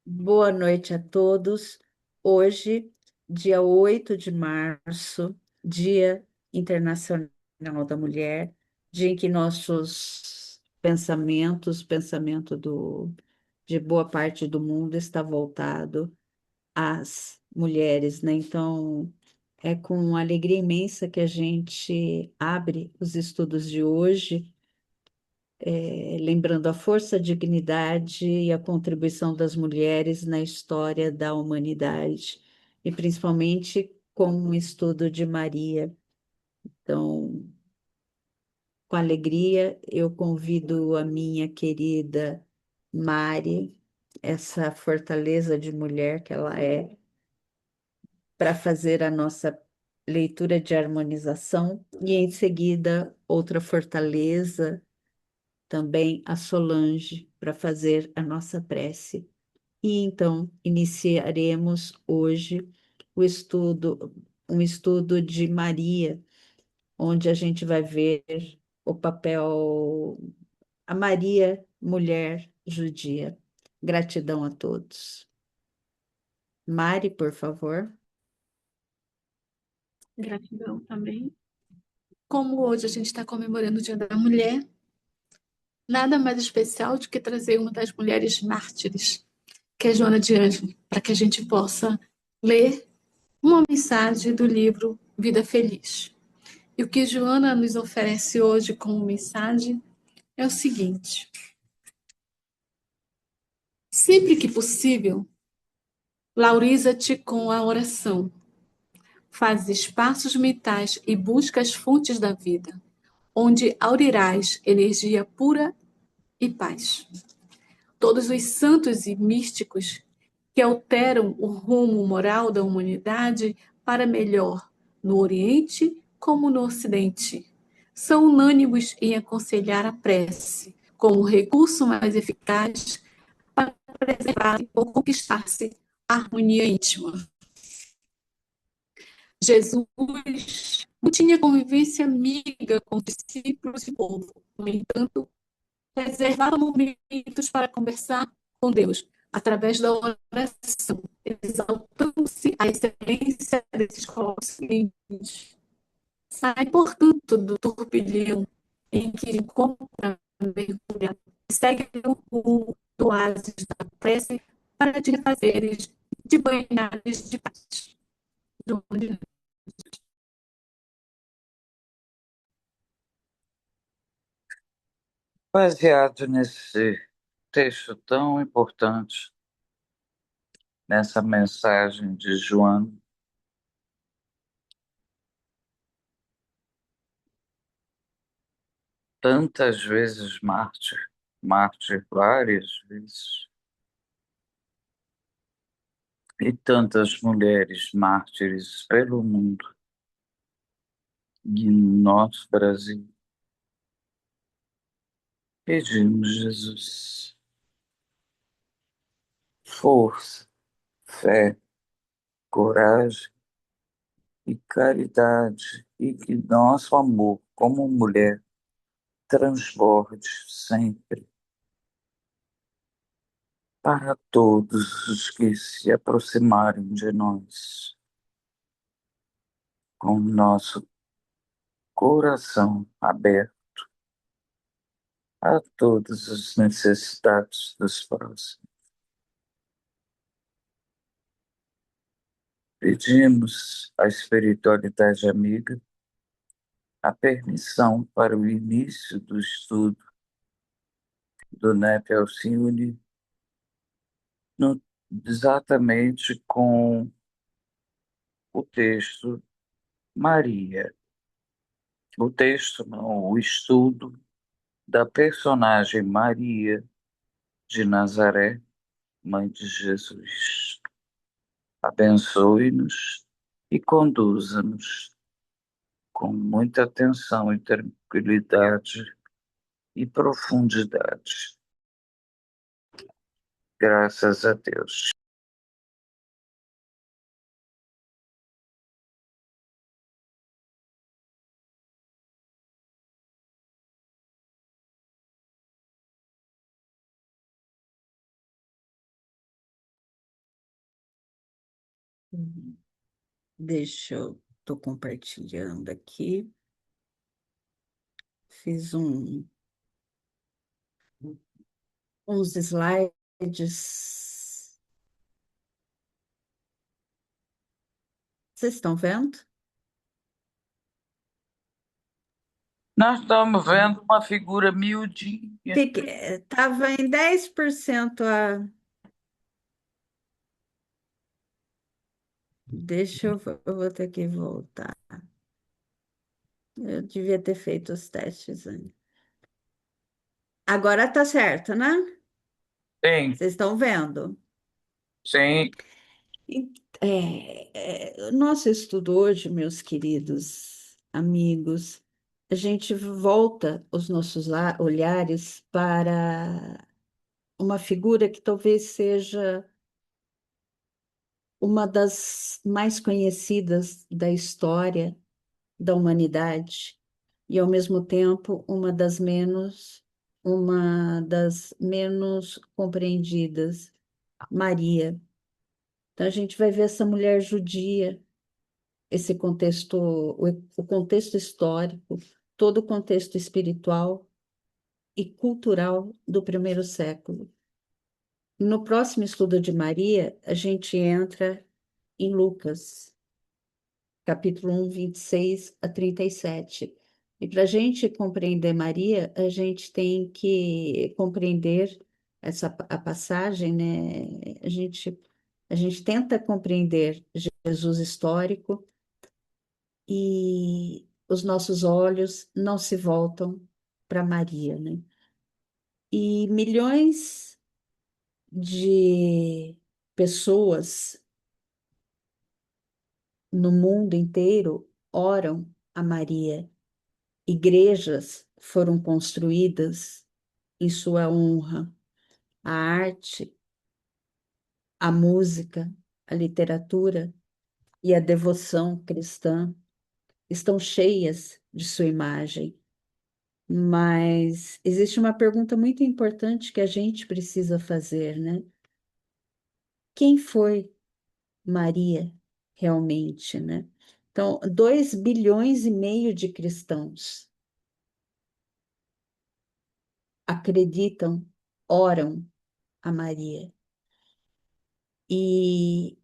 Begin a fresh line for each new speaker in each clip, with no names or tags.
Boa noite a todos. Hoje, dia 8 de março, Dia Internacional da Mulher, dia em que nossos pensamentos, de boa parte do mundo está voltado às mulheres, né? Então, é com alegria imensa que a gente abre os estudos de hoje lembrando a força, a dignidade e a contribuição das mulheres na história da humanidade, e principalmente com um estudo de Maria. Então, com alegria, eu convido a minha querida Mari, essa fortaleza de mulher que ela é, para fazer a nossa leitura de harmonização, e em seguida, outra fortaleza também a Solange para fazer a nossa prece. E então iniciaremos hoje o estudo, um estudo de Maria, onde a gente vai ver o papel, a Maria, mulher judia. Gratidão a todos. Mari, por favor.
Gratidão também. Como hoje a gente está comemorando o Dia da Mulher, nada mais especial do que trazer uma das mulheres mártires, que é Joana de Ângeles, para que a gente possa ler uma mensagem do livro Vida Feliz. E o que Joana nos oferece hoje como mensagem é o seguinte: sempre que possível, lauriza-te com a oração, faz espaços mentais e busca as fontes da vida, onde aurirás energia pura e paz. Todos os santos e místicos que alteram o rumo moral da humanidade para melhor no Oriente como no Ocidente, são unânimos em aconselhar a prece como recurso mais eficaz para preservar ou conquistar-se a harmonia íntima. Jesus não tinha convivência amiga com discípulos e povo. No entanto, reservava momentos para conversar com Deus através da oração, exaltando-se a excelência desses corpos seguintes. Sai, portanto, do turbilhão em que encontra mergulhado, segue o rumo do oásis da prece para te fazeres de banhares de paz.
Baseado nesse texto tão importante, nessa mensagem de Joana, tantas vezes mártir, mártir várias vezes, e tantas mulheres mártires pelo mundo e no nosso Brasil. Pedimos, Jesus, força, fé, coragem e caridade, e que nosso amor como mulher transborde sempre para todos os que se aproximarem de nós, com o nosso coração aberto a todas as necessidades dos próximos. Pedimos à espiritualidade amiga a permissão para o início do estudo do NEP Alcione, exatamente com o texto Maria. O texto não, o estudo da personagem Maria de Nazaré, Mãe de Jesus. Abençoe-nos e conduza-nos com muita atenção e tranquilidade e profundidade. Graças a Deus.
Deixa eu... Estou compartilhando aqui. Fiz uns slides. Vocês estão vendo?
Nós estamos vendo uma figura miudinha.
Estava em 10% a... eu vou ter que voltar. Eu devia ter feito os testes antes. Agora tá certo, né?
Sim,
Vocês estão vendo?
sim.
O nosso estudo hoje, meus queridos amigos, a gente volta os nossos olhares para uma figura que talvez seja uma das mais conhecidas da história da humanidade e, ao mesmo tempo, uma das menos compreendidas, Maria. Então, a gente vai ver essa mulher judia, esse contexto, o contexto histórico, todo o contexto espiritual e cultural do primeiro século. No próximo estudo de Maria, a gente entra em Lucas, capítulo 1, 26 a 37. E para a gente compreender Maria, a gente tem que compreender a passagem, né? A gente tenta compreender Jesus histórico e os nossos olhos não se voltam para Maria, né? E milhões de pessoas no mundo inteiro oram a Maria. Igrejas foram construídas em sua honra. A arte, a música, a literatura e a devoção cristã estão cheias de sua imagem. Mas existe uma pergunta muito importante que a gente precisa fazer, né? Quem foi Maria realmente, né? Então, 2,5 bilhões de cristãos acreditam, oram a Maria. E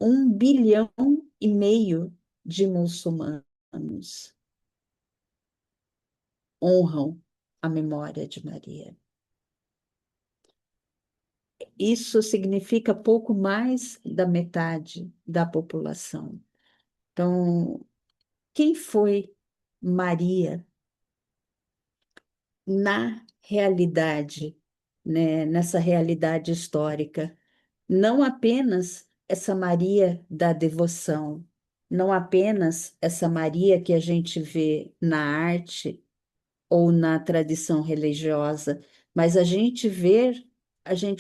1,5 bilhão de muçulmanos honram a memória de Maria. Isso significa pouco mais da metade da população. Então, quem foi Maria na realidade, né, nessa realidade histórica? Não apenas essa Maria da devoção, não apenas essa Maria que a gente vê na arte ou na tradição religiosa, mas a gente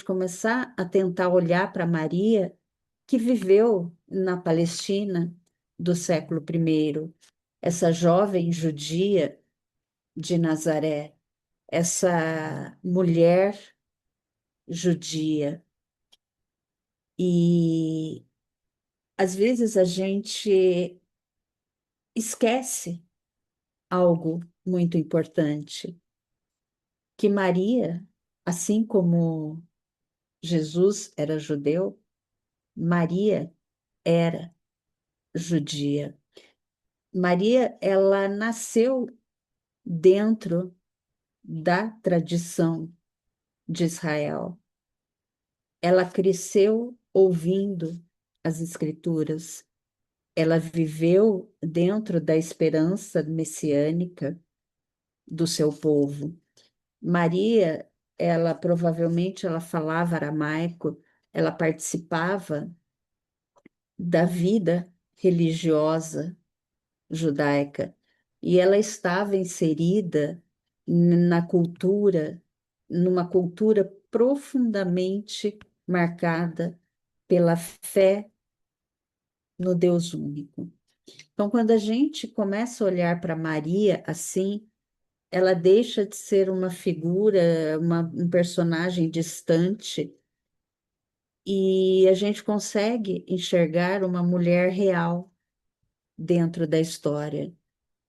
começar a tentar olhar para Maria que viveu na Palestina do século I, essa jovem judia de Nazaré, essa mulher judia. E às vezes a gente esquece algo muito importante, que Maria, assim como Jesus era judeu, Maria era judia. Maria, ela nasceu dentro da tradição de Israel. Ela cresceu ouvindo as Escrituras. Ela viveu dentro da esperança messiânica do seu povo. Maria, ela provavelmente ela falava aramaico, ela participava da vida religiosa judaica e ela estava inserida na cultura, numa cultura profundamente marcada pela fé no Deus único. Então, quando a gente começa a olhar para Maria assim, ela deixa de ser uma figura, um personagem distante e a gente consegue enxergar uma mulher real dentro da história,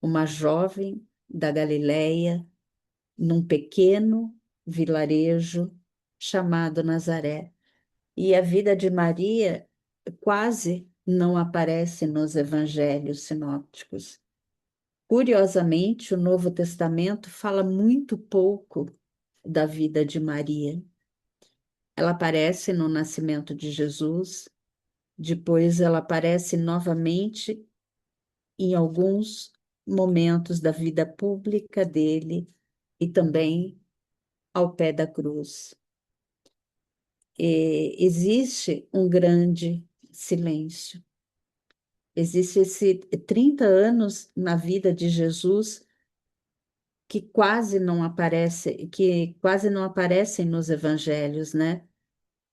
uma jovem da Galileia, num pequeno vilarejo chamado Nazaré. E a vida de Maria quase não aparece nos evangelhos sinópticos. Curiosamente, o Novo Testamento fala muito pouco da vida de Maria. Ela aparece no nascimento de Jesus, depois ela aparece novamente em alguns momentos da vida pública dele e também ao pé da cruz. Existe um grande silêncio. Existe esse 30 anos na vida de Jesus que quase não aparecem nos evangelhos, né?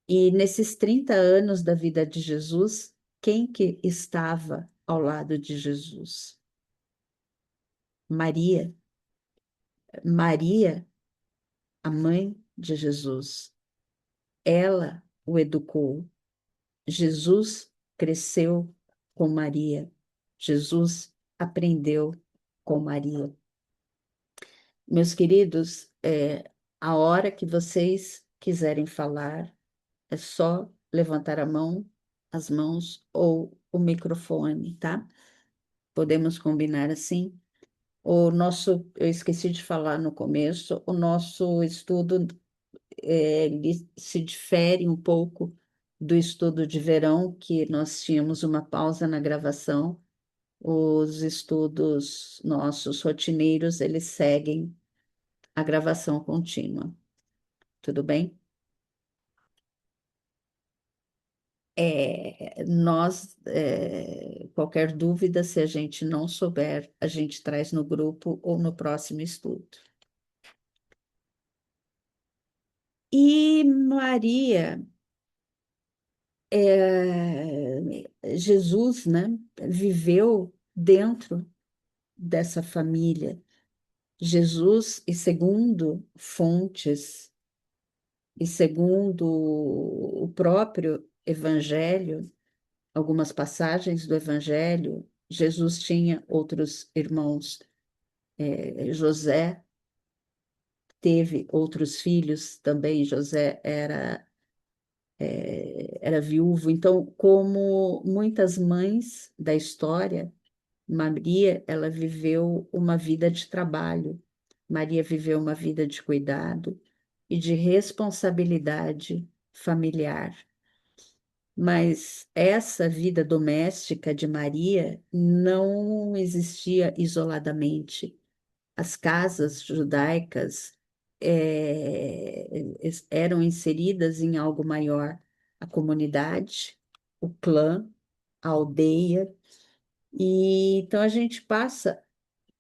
E nesses 30 anos da vida de Jesus, quem que estava ao lado de Jesus? Maria. Maria, a mãe de Jesus. Ela o educou. Jesus cresceu com Maria. Jesus aprendeu com Maria. Meus queridos, a hora que vocês quiserem falar, é só levantar a mão, as mãos ou o microfone, tá? Podemos combinar assim? Eu esqueci de falar no começo, o nosso estudo ele se difere um pouco do estudo de verão, que nós tínhamos uma pausa na gravação. Os estudos nossos rotineiros, eles seguem a gravação contínua. Tudo bem? Qualquer dúvida, se a gente não souber, a gente traz no grupo ou no próximo estudo. E Maria, Jesus, né, viveu dentro dessa família. Jesus, e segundo fontes, e segundo o próprio Evangelho, algumas passagens do Evangelho, Jesus tinha outros irmãos. José teve outros filhos também. José era viúvo. Então, como muitas mães da história, Maria, ela viveu uma vida de trabalho. Maria viveu uma vida de cuidado e de responsabilidade familiar. Mas essa vida doméstica de Maria não existia isoladamente. As casas judaicas eram inseridas em algo maior. A comunidade, o clã, a aldeia. E então a gente passa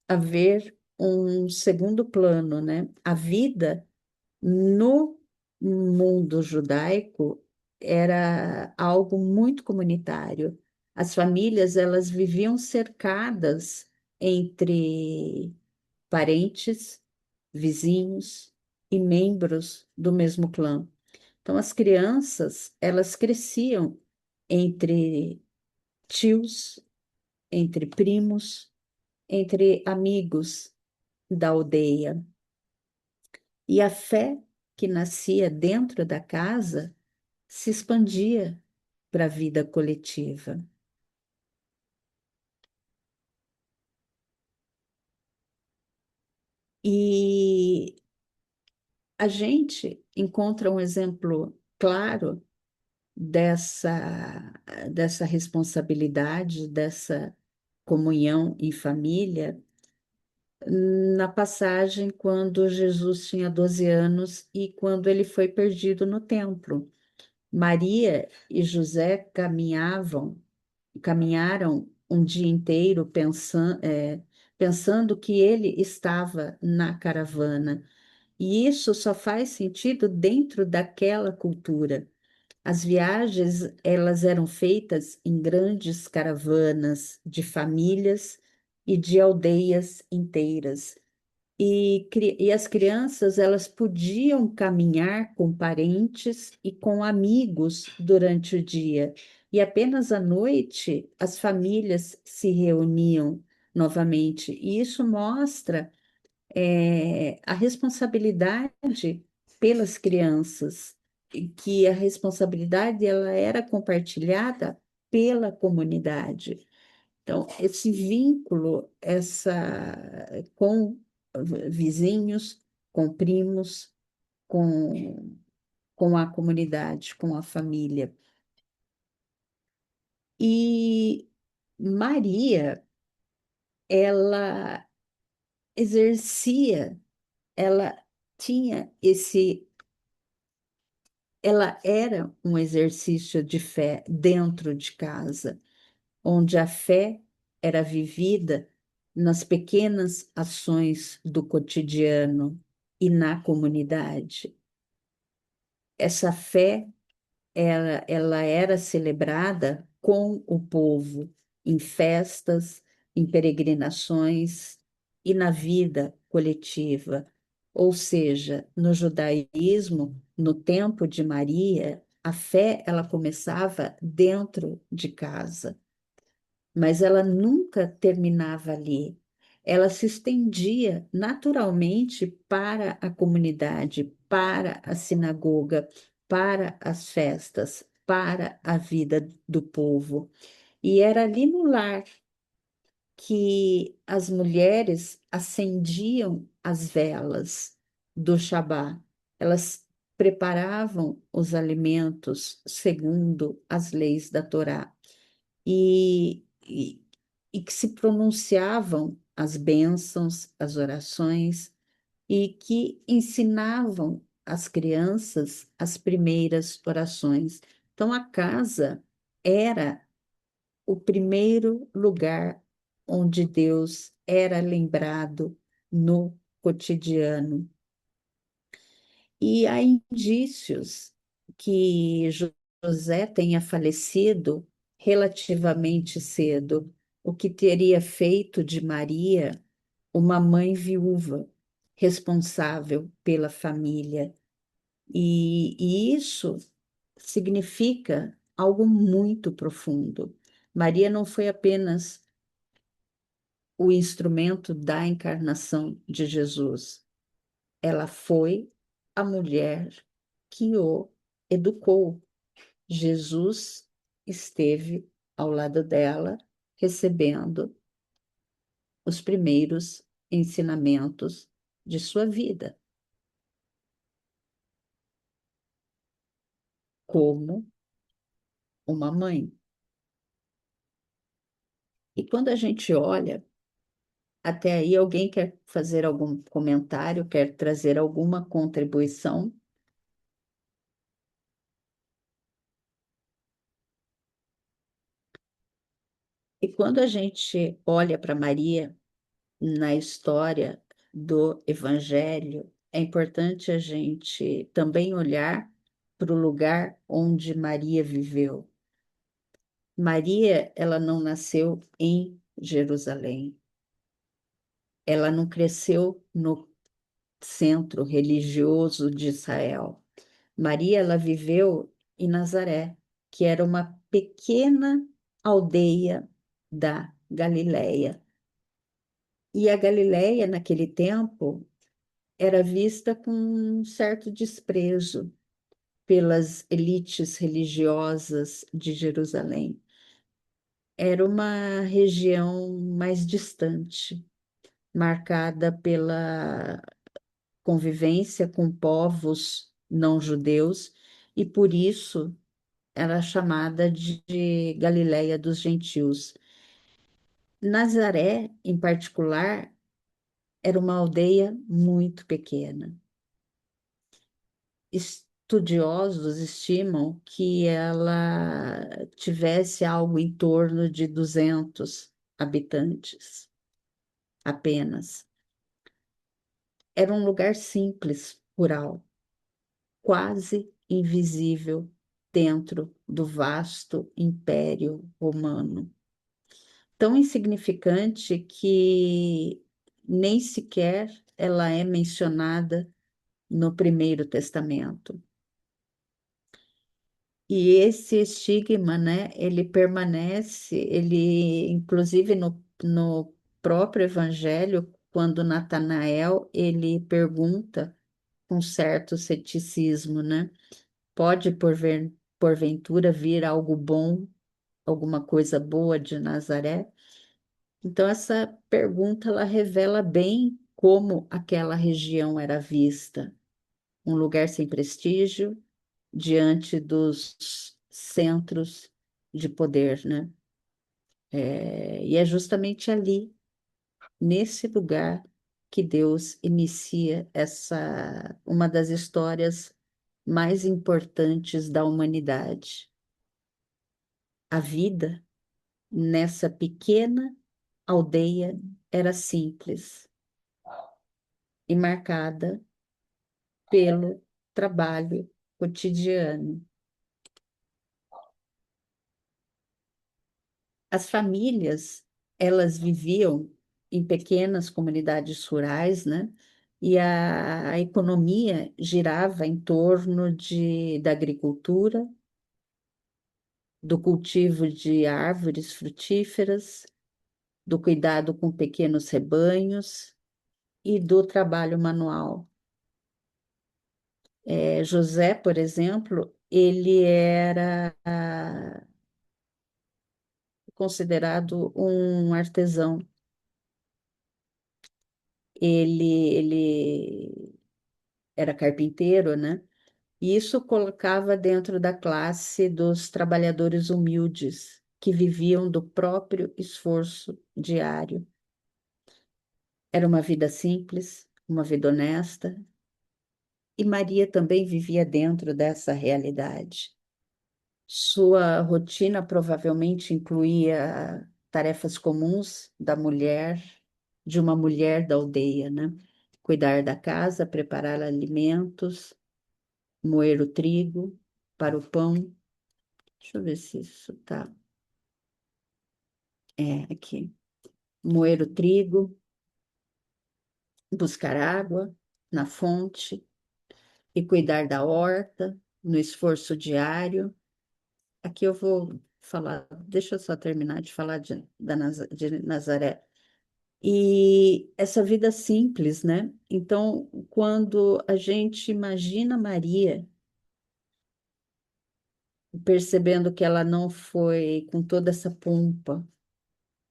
a ver um segundo plano, né? A vida no mundo judaico era algo muito comunitário. As famílias, elas viviam cercadas entre parentes, vizinhos e membros do mesmo clã. Então, as crianças, elas cresciam entre tios, entre primos, entre amigos da aldeia. E a fé que nascia dentro da casa se expandia para a vida coletiva. E a gente encontra um exemplo claro dessa responsabilidade, dessa comunhão em família, na passagem quando Jesus tinha 12 anos e quando ele foi perdido no templo. Maria e José caminharam um dia inteiro pensando que ele estava na caravana. E isso só faz sentido dentro daquela cultura. As viagens, elas eram feitas em grandes caravanas de famílias e de aldeias inteiras. E as crianças, elas podiam caminhar com parentes e com amigos durante o dia, e apenas à noite as famílias se reuniam novamente. E isso mostra a responsabilidade pelas crianças, e que a responsabilidade ela era compartilhada pela comunidade. Então, esse vínculo, com vizinhos, com primos, com, com a comunidade, com a família. E Maria, ela exercia, ela tinha ela era um exercício de fé dentro de casa, onde a fé era vivida nas pequenas ações do cotidiano e na comunidade. Essa fé, ela era celebrada com o povo em festas, em peregrinações e na vida coletiva. Ou seja, no judaísmo, no tempo de Maria, a fé ela começava dentro de casa, mas ela nunca terminava ali. Ela se estendia naturalmente para a comunidade, para a sinagoga, para as festas, para a vida do povo. E era ali no lar que as mulheres acendiam as velas do Shabá. Elas preparavam os alimentos segundo as leis da Torá e que se pronunciavam as bênçãos, as orações e que ensinavam as crianças as primeiras orações. Então, a casa era o primeiro lugar onde Deus era lembrado no cotidiano. E há indícios que José tenha falecido relativamente cedo, o que teria feito de Maria uma mãe viúva, responsável pela família. E isso significa algo muito profundo. Maria não foi apenas o instrumento da encarnação de Jesus, ela foi a mulher que o educou. Jesus esteve ao lado dela, recebendo os primeiros ensinamentos de sua vida, como uma mãe. E quando a gente olha, até aí alguém quer fazer algum comentário, quer trazer alguma contribuição? E quando a gente olha para Maria na história do Evangelho, é importante a gente também olhar para o lugar onde Maria viveu. Maria, ela não nasceu em Jerusalém, ela não cresceu no centro religioso de Israel. Maria, ela viveu em Nazaré, que era uma pequena aldeia da Galileia. E a Galileia, naquele tempo, era vista com um certo desprezo pelas elites religiosas de Jerusalém. Era uma região mais distante, marcada pela convivência com povos não judeus, e por isso era chamada de Galileia dos Gentios. Nazaré, em particular, era uma aldeia muito pequena. Estudiosos estimam que ela tivesse algo em torno de 200 habitantes apenas. Era um lugar simples, rural, quase invisível dentro do vasto Império Romano. Tão insignificante que nem sequer ela é mencionada no Primeiro Testamento. E esse estigma, né, ele permanece, ele, inclusive no próprio Evangelho, quando Natanael, ele pergunta com certo ceticismo, né, pode porventura vir algo bom, alguma coisa boa de Nazaré? Então, essa pergunta, ela revela bem como aquela região era vista, um lugar sem prestígio, diante dos centros de poder, né? E é justamente ali, nesse lugar, que Deus inicia uma das histórias mais importantes da humanidade. A vida nessa pequena aldeia era simples e marcada pelo trabalho cotidiano. As famílias, elas viviam em pequenas comunidades rurais, né? E a economia girava em torno da agricultura, do cultivo de árvores frutíferas, do cuidado com pequenos rebanhos e do trabalho manual. José, por exemplo, ele era considerado um artesão. Ele era carpinteiro, né? E isso colocava dentro da classe dos trabalhadores humildes, que viviam do próprio esforço diário. Era uma vida simples, uma vida honesta, e Maria também vivia dentro dessa realidade. Sua rotina provavelmente incluía tarefas comuns de uma mulher da aldeia, né? Cuidar da casa, preparar alimentos, moer o trigo para o pão. Deixa eu ver se isso tá. Aqui. Moer o trigo, buscar água na fonte e cuidar da horta, no esforço diário. Aqui eu vou falar, deixa eu só terminar de falar de Nazaré. E essa vida simples, né? Então, quando a gente imagina Maria, percebendo que ela não foi com toda essa pompa,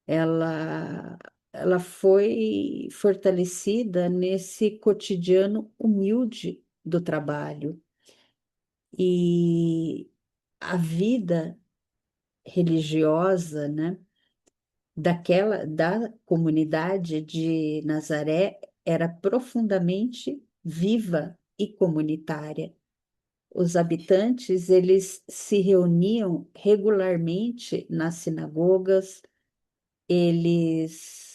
ela, ela foi fortalecida nesse cotidiano humilde do trabalho. E a vida religiosa, né, da comunidade de Nazaré era profundamente viva e comunitária. Os habitantes, eles se reuniam regularmente nas sinagogas, eles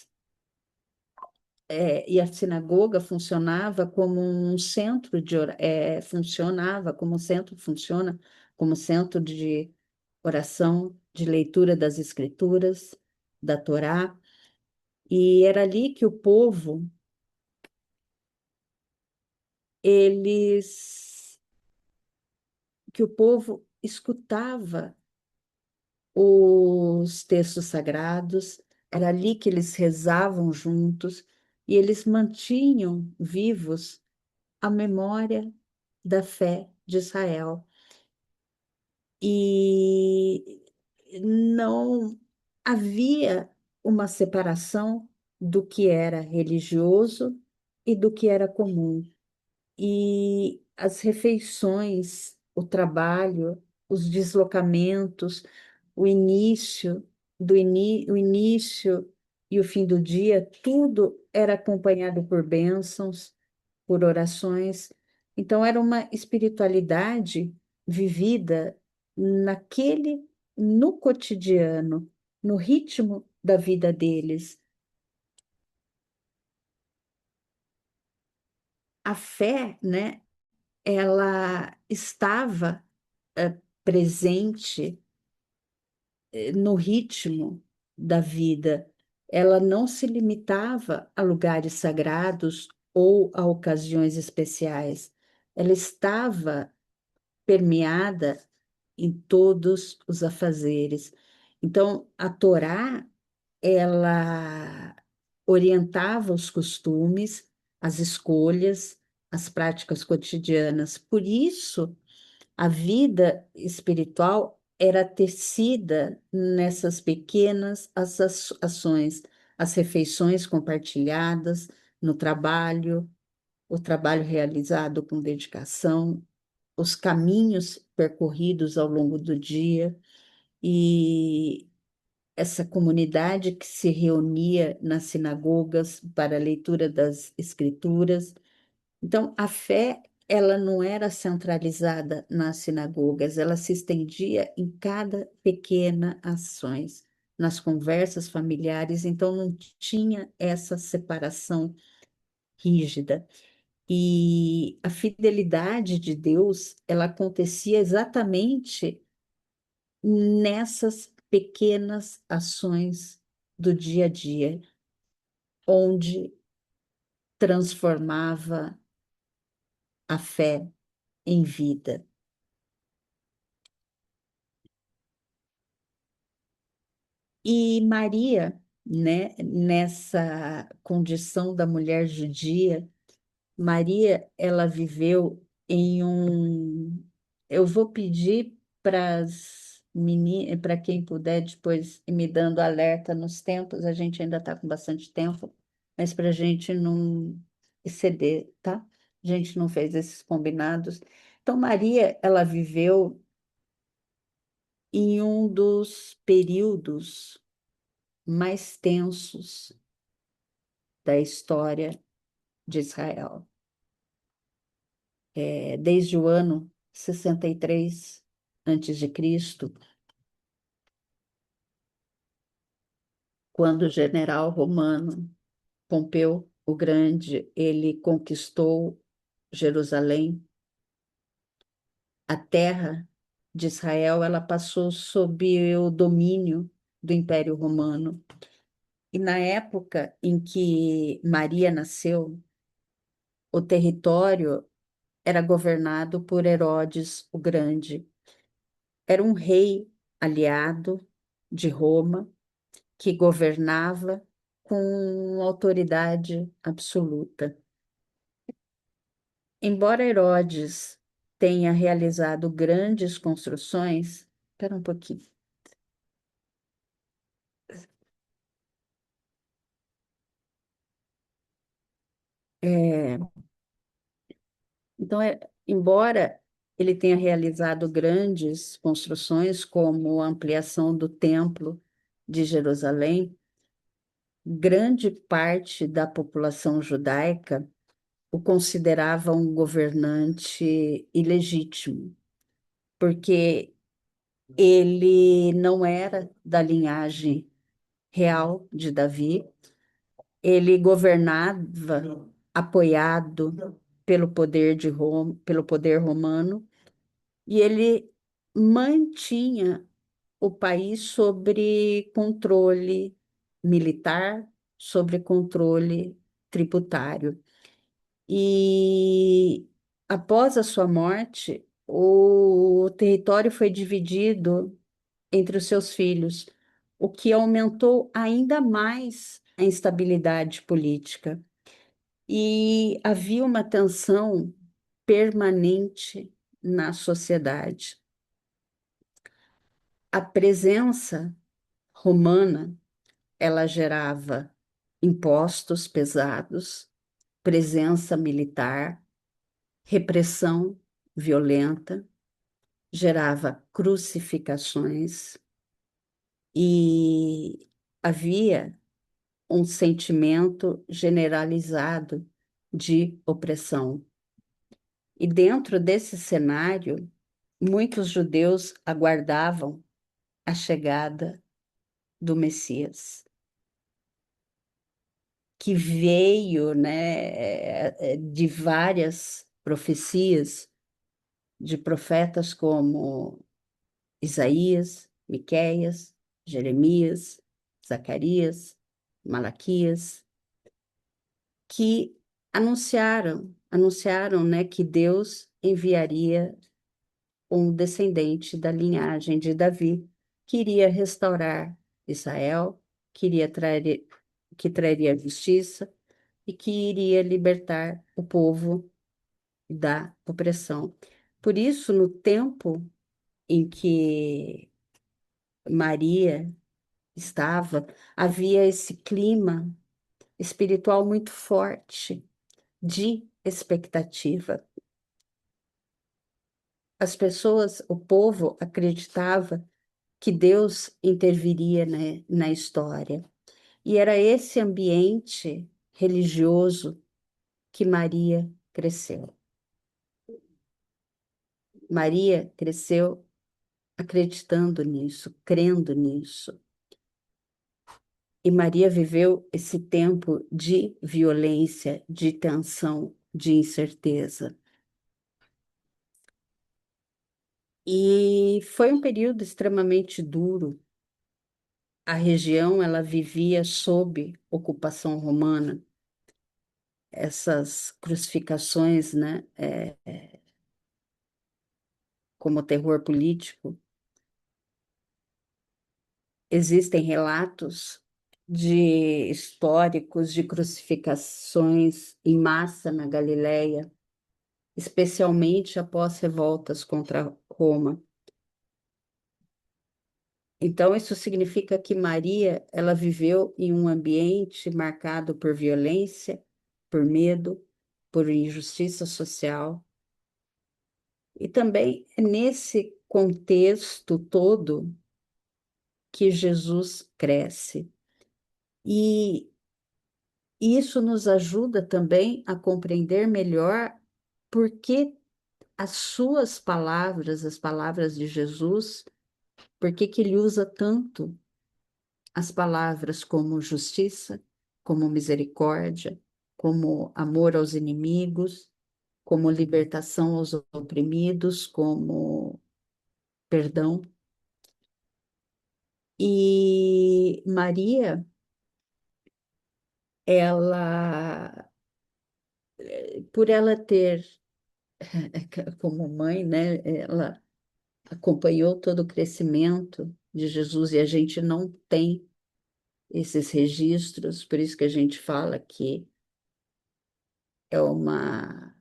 e a sinagoga funcionava como um centro funciona como centro de oração, de leitura das escrituras, da Torá, e era ali eles, que o povo escutava os textos sagrados, era ali que eles rezavam juntos e eles mantinham vivos a memória da fé de Israel. E não havia uma separação do que era religioso e do que era comum. E as refeições, o trabalho, os deslocamentos, o início e o fim do dia, tudo era acompanhado por bênçãos, por orações. Então, era uma espiritualidade vivida no cotidiano, no ritmo da vida deles. A fé, né, ela estava presente no ritmo da vida. Ela não se limitava a lugares sagrados ou a ocasiões especiais. Ela estava permeada em todos os afazeres. Então, a Torá, ela orientava os costumes, as escolhas, as práticas cotidianas. Por isso, a vida espiritual era tecida nessas pequenas ações, as refeições compartilhadas no trabalho, o trabalho realizado com dedicação, os caminhos percorridos ao longo do dia e essa comunidade que se reunia nas sinagogas para a leitura das escrituras. Então, a fé, ela não era centralizada nas sinagogas, ela se estendia em cada pequena ações, nas conversas familiares, então não tinha essa separação rígida. E a fidelidade de Deus, ela acontecia exatamente nessas pequenas ações do dia a dia, onde transformava a fé em vida. E Maria, né, nessa condição da mulher judia, Maria, ela viveu em um. Eu vou pedir para as meninas, para quem puder depois ir me dando alerta nos tempos, a gente ainda está com bastante tempo, mas para a gente não exceder, tá? A gente não fez esses combinados. Então, Maria, ela viveu em um dos períodos mais tensos da história de Israel. Desde o ano 63 antes de Cristo, quando o general romano Pompeu o Grande, ele conquistou Jerusalém, a terra de Israel, ela passou sob o domínio do Império Romano. E na época em que Maria nasceu, o território era governado por Herodes o Grande. Era um rei aliado de Roma que governava com autoridade absoluta. Embora Herodes tenha realizado grandes construções, espera um pouquinho. É, então, embora ele tenha realizado grandes construções, como a ampliação do Templo de Jerusalém, grande parte da população judaica o considerava um governante ilegítimo, porque ele não era da linhagem real de Davi, ele governava apoiado pelo poder de Roma, pelo poder romano, e ele mantinha o país sobre controle militar, sobre controle tributário. E após a sua morte, o território foi dividido entre os seus filhos, o que aumentou ainda mais a instabilidade política. E havia uma tensão permanente na sociedade. A presença romana, ela gerava impostos pesados, presença militar, repressão violenta, gerava crucificações e havia um sentimento generalizado de opressão. E dentro desse cenário, muitos judeus aguardavam a chegada do Messias, que veio, né, de várias profecias de profetas como Isaías, Miqueias, Jeremias, Zacarias, Malaquias, que
anunciaram, né, que Deus enviaria um descendente da linhagem de Davi, que iria restaurar Israel, que traria justiça e que iria libertar o povo da opressão. Por isso, no tempo em que Maria estava, havia esse clima espiritual muito forte de expectativa. As pessoas, o povo acreditava que Deus interviria, né, na história. E era esse ambiente religioso que Maria cresceu. Maria cresceu acreditando nisso, crendo nisso. E Maria viveu esse tempo de violência, de tensão, de incerteza. E foi um período extremamente duro. A região, ela vivia sob ocupação romana. Essas crucificações, né, como terror político, existem relatos de históricos de crucificações em massa na Galileia, especialmente após revoltas contra Roma. Então, isso significa que Maria, ela viveu em um ambiente marcado por violência, por medo, por injustiça social. E também é nesse contexto todo que Jesus cresce. E isso nos ajuda também a compreender melhor por que as suas palavras, as palavras de Jesus, por que que ele usa tanto as palavras como justiça, como misericórdia, como amor aos inimigos, como libertação aos oprimidos, como perdão. E Maria, ela, por ela ter, como mãe, né, ela acompanhou todo o crescimento de Jesus e a gente não tem esses registros, por isso que a gente fala que é uma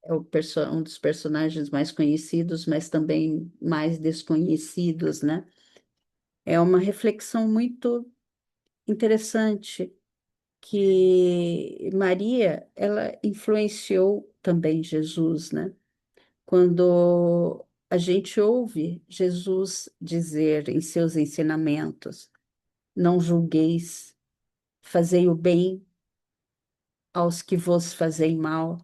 um dos personagens mais conhecidos, mas também mais desconhecidos, né? É uma reflexão muito interessante que Maria, ela influenciou também Jesus, né? Quando a gente ouve Jesus dizer em seus ensinamentos: não julgueis, fazei o bem aos que vos fazem mal.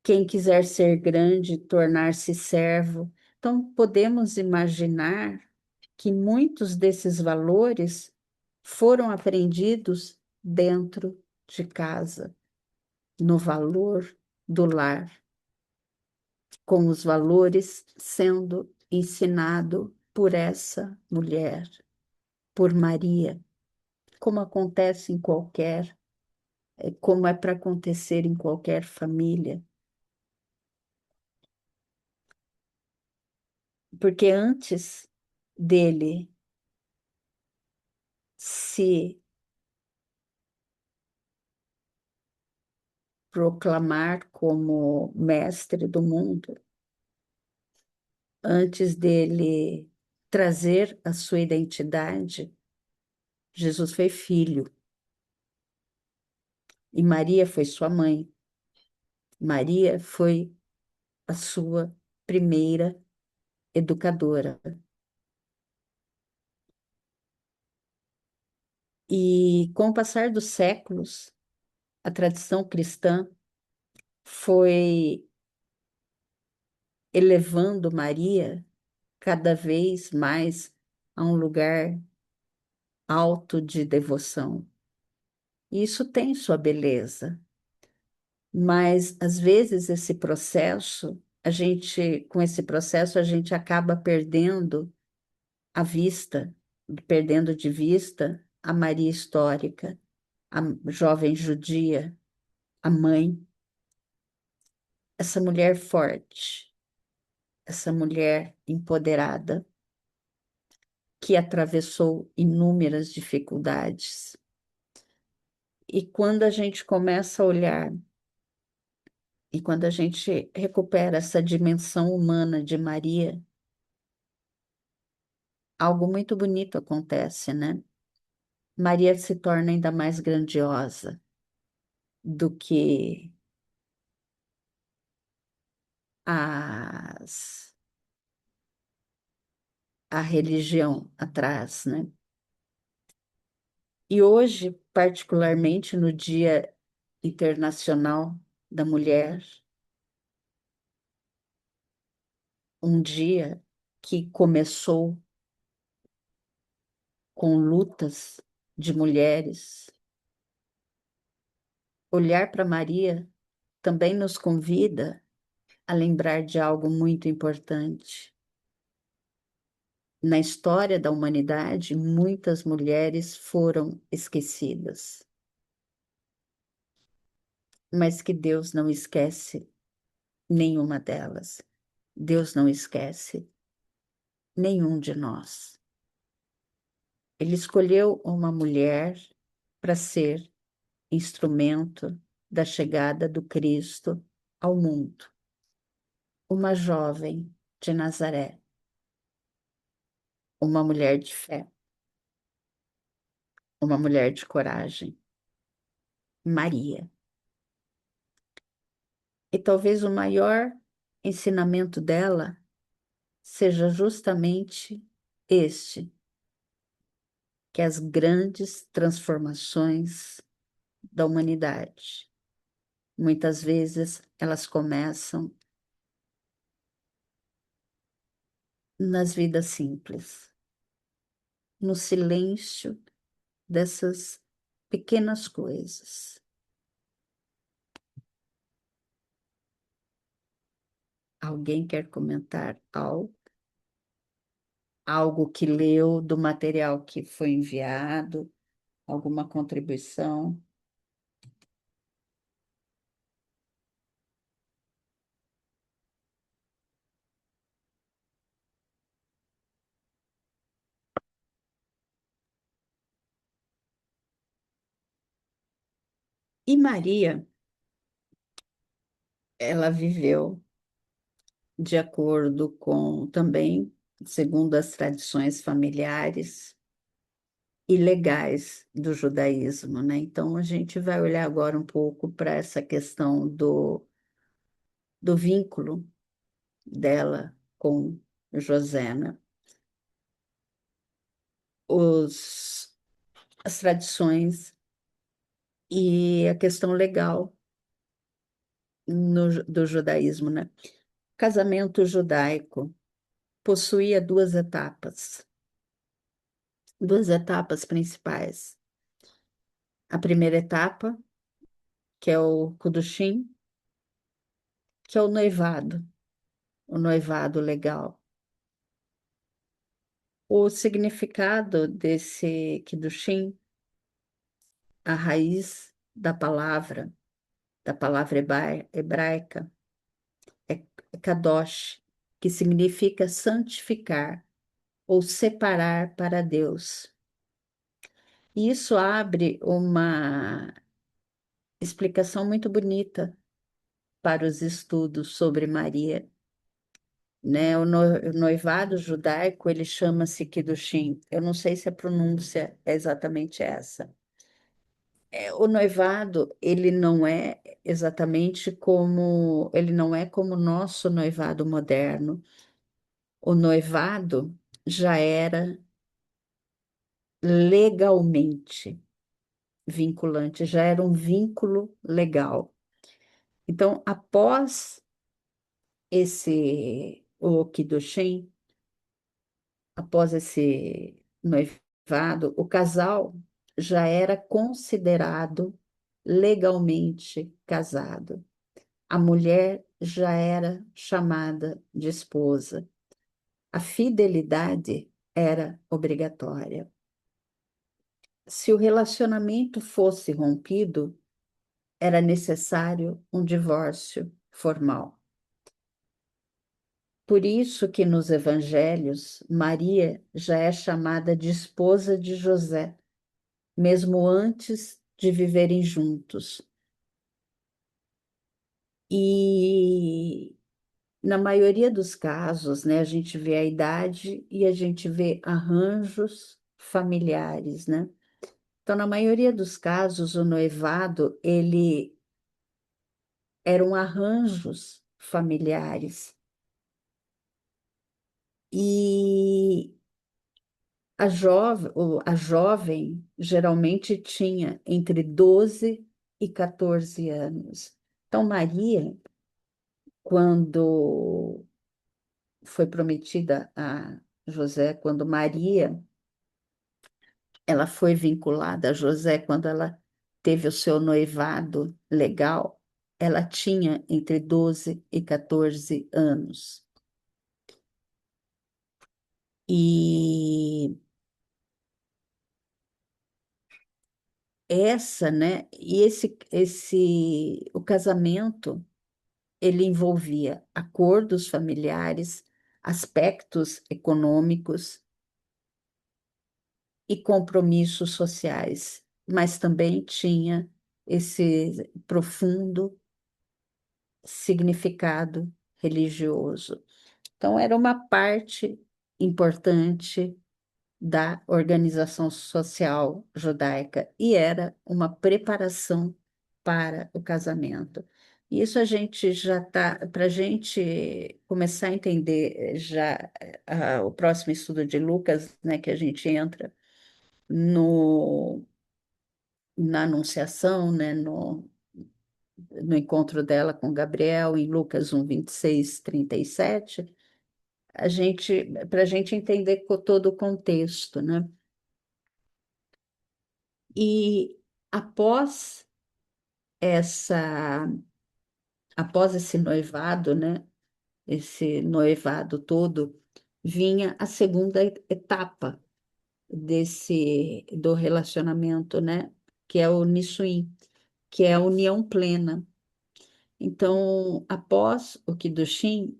Quem quiser ser grande, tornar-se servo. Então, podemos imaginar que muitos desses valores foram aprendidos dentro de casa, no valor do lar, com os valores sendo ensinado por essa mulher, por Maria, como acontece em qualquer, como é para acontecer em qualquer família. Porque antes dele se proclamar como mestre do mundo, antes dele trazer a sua identidade, Jesus foi filho e Maria foi sua mãe. Maria foi a sua primeira educadora. E com o passar dos séculos, a tradição cristã foi elevando Maria cada vez mais a um lugar alto de devoção. E isso tem sua beleza, mas às vezes esse processo, com esse processo, a gente acaba perdendo a vista, perdendo de vista a Maria histórica, a jovem judia, a mãe, essa mulher forte, essa mulher empoderada, que atravessou inúmeras dificuldades. E quando a gente começa a olhar, e quando a gente recupera essa dimensão humana de Maria, algo muito bonito acontece, né? Maria se torna ainda mais grandiosa do que as, a religião atrás, né? E hoje, particularmente no Dia Internacional da Mulher, um dia que começou com lutas de mulheres, olhar para Maria também nos convida a lembrar de algo muito importante. Na história da humanidade, muitas mulheres foram esquecidas, mas que Deus não esquece nenhuma delas. Deus não esquece nenhum de nós. Ele escolheu uma mulher para ser instrumento da chegada do Cristo ao mundo. Uma jovem de Nazaré, uma mulher de fé, uma mulher de coragem, Maria. E talvez o maior ensinamento dela seja justamente este, que as grandes transformações da humanidade, muitas vezes elas começam nas vidas simples, no silêncio dessas pequenas coisas. Alguém quer comentar algo? Algo que leu do material que foi enviado? Alguma contribuição? E Maria, ela viveu de acordo com também, segundo as tradições familiares e legais do judaísmo, né? Então a gente vai olhar agora um pouco para essa questão do vínculo dela com José, né? As tradições e a questão legal do judaísmo, né? Casamento judaico possuía duas etapas principais. A primeira etapa, que é o Kudushim, que é o noivado legal. O significado desse Kiddushin, a raiz da palavra hebraica, é Kadosh, que significa santificar ou separar para Deus. E isso abre uma explicação muito bonita para os estudos sobre Maria, né? O noivado judaico, ele chama-se Kiddushin. Eu não sei se a pronúncia é exatamente essa. O noivado, ele não é ele não é como o nosso noivado moderno. O noivado já era legalmente vinculante, já era um vínculo legal. Então, o Kiddushin, após esse noivado, o casal já era considerado legalmente casado. A mulher já era chamada de esposa. A fidelidade era obrigatória. Se o relacionamento fosse rompido, era necessário um divórcio formal. Por isso que nos evangelhos, Maria já é chamada de esposa de José, mesmo antes de viverem juntos. E na maioria dos casos, né, a gente vê a idade e a gente vê arranjos familiares, né? Então, na maioria dos casos, o noivado, ele eram arranjos familiares. E a jovem geralmente tinha entre 12 e 14 anos. Então, Maria, quando foi prometida a José, quando Maria, ela foi vinculada a José, quando ela teve o seu noivado legal, ela tinha entre 12 e 14 anos. E o casamento, ele envolvia acordos familiares, aspectos econômicos e compromissos sociais, mas também tinha esse profundo significado religioso. Então, era uma parte importante da organização social judaica e era uma preparação para o casamento. Isso a gente já está, para a gente começar a entender já o próximo estudo de Lucas, né, que a gente entra no, na Anunciação, né, no encontro dela com Gabriel, em Lucas 1, 26, 37, para a gente entender todo o contexto, né? E após essa, após esse noivado, né? Esse noivado todo, vinha a segunda etapa do relacionamento, né? Que é o Nissuim, que é a união plena. Então, após o Kiddushin,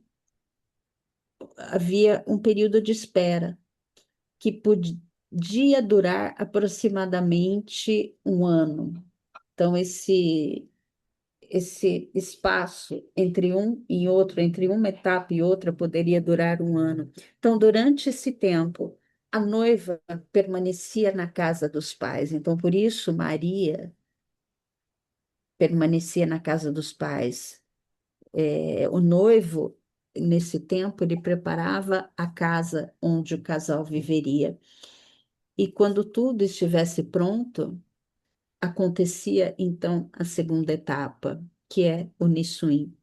havia um período de espera que podia durar aproximadamente um ano. Então, esse espaço entre um e outro, entre uma etapa e outra, poderia durar um ano. Então, durante esse tempo, a noiva permanecia na casa dos pais. Então, por isso, Maria permanecia na casa dos pais. O noivo, nesse tempo, ele preparava a casa onde o casal viveria. E quando tudo estivesse pronto, acontecia então a segunda etapa, que é o Nissuim.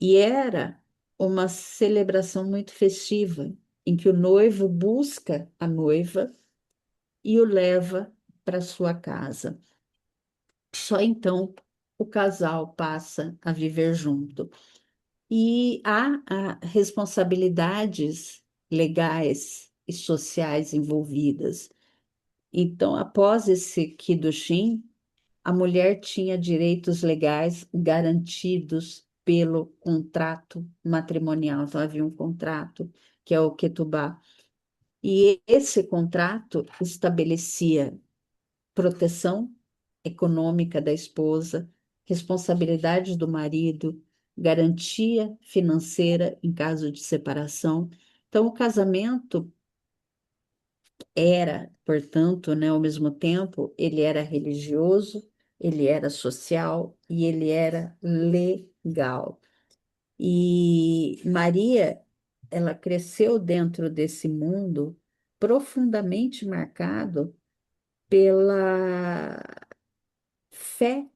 E era uma celebração muito festiva, em que o noivo busca a noiva e o leva para sua casa. Só então o casal passa a viver junto. E há responsabilidades legais e sociais envolvidas. Então, após esse Kiddushin, a mulher tinha direitos legais garantidos pelo contrato matrimonial. Então, havia um contrato, que é o Ketubá. E esse contrato estabelecia proteção econômica da esposa, responsabilidades do marido, garantia financeira em caso de separação. Então, o casamento era, portanto, né, ao mesmo tempo, ele era religioso, ele era social e ele era legal. E Maria, ela cresceu dentro desse mundo profundamente marcado pela fé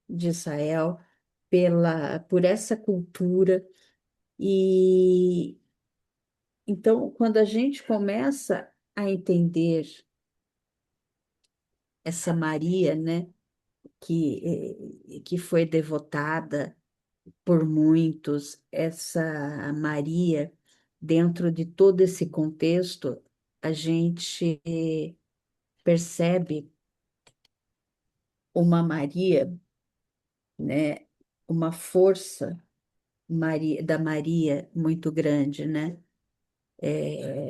de Israel, por essa cultura. E então, quando a gente começa a entender essa Maria, né, que foi devotada por muitos, essa Maria, dentro de todo esse contexto, a gente percebe uma Maria, né? Uma força da Maria muito grande, né?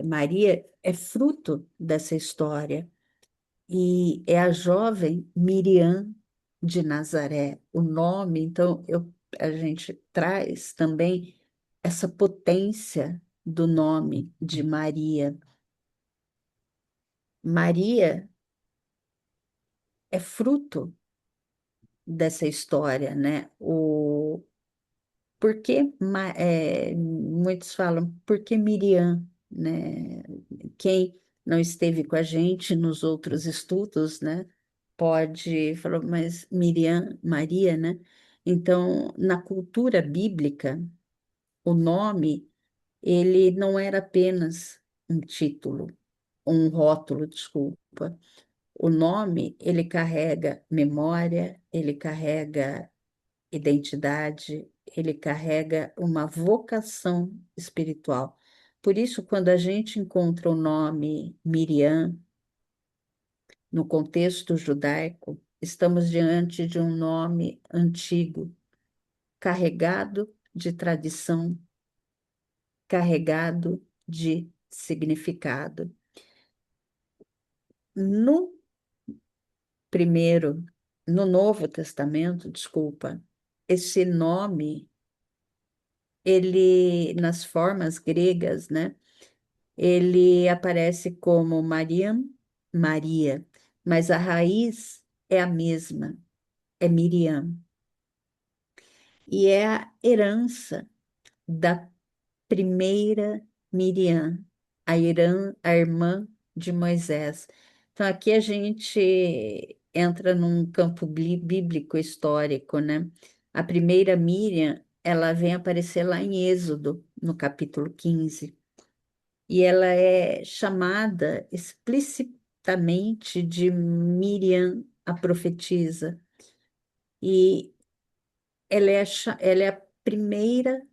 Maria é fruto dessa história e é a jovem Miriam de Nazaré. O nome, então, a gente traz também essa potência do nome de Maria. Maria é fruto dessa história, né? Muitos falam, por que Miriam, né? Quem não esteve com a gente nos outros estudos, né? Pode falar, mas Miriam, Maria, né? Então, na cultura bíblica, o nome, ele não era apenas um título, um rótulo, desculpa. O nome, ele carrega memória, ele carrega identidade, ele carrega uma vocação espiritual. Por isso, quando a gente encontra o nome Miriam no contexto judaico, estamos diante de um nome antigo, carregado de tradição, carregado de significado. No primeiro, no Novo Testamento, desculpa, esse nome, ele, nas formas gregas, né, ele aparece como Mariam, Maria, mas a raiz é a mesma, é Miriam. E é a herança da primeira Miriam, a irmã de Moisés. Então, aqui a gente entra num campo bíblico histórico, né? A primeira Miriam, ela vem aparecer lá em Êxodo, no capítulo 15, e ela é chamada explicitamente de Miriam, a profetisa, e ela é a primeira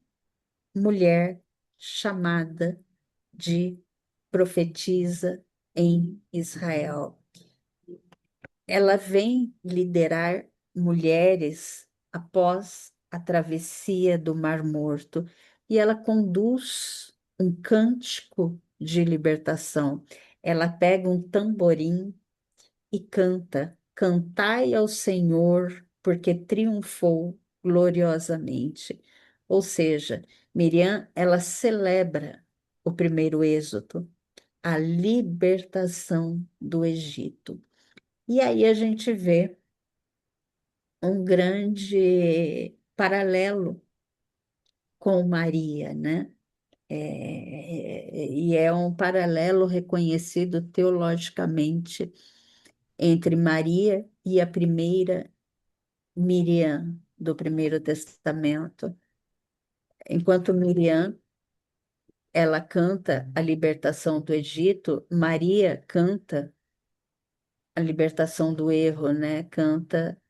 mulher chamada de profetisa em Israel. Ela vem liderar mulheres após a travessia do Mar Morto e ela conduz um cântico de libertação. Ela pega um tamborim e canta: Cantai ao Senhor, porque triunfou gloriosamente. Ou seja, Miriam, ela celebra o primeiro êxodo, a libertação do Egito. E aí a gente vê um grande paralelo com Maria, né? E é um paralelo reconhecido teologicamente entre Maria e a primeira Miriam do Primeiro Testamento. Enquanto Miriam, ela canta a libertação do Egito, Maria canta a libertação do erro, né? Canta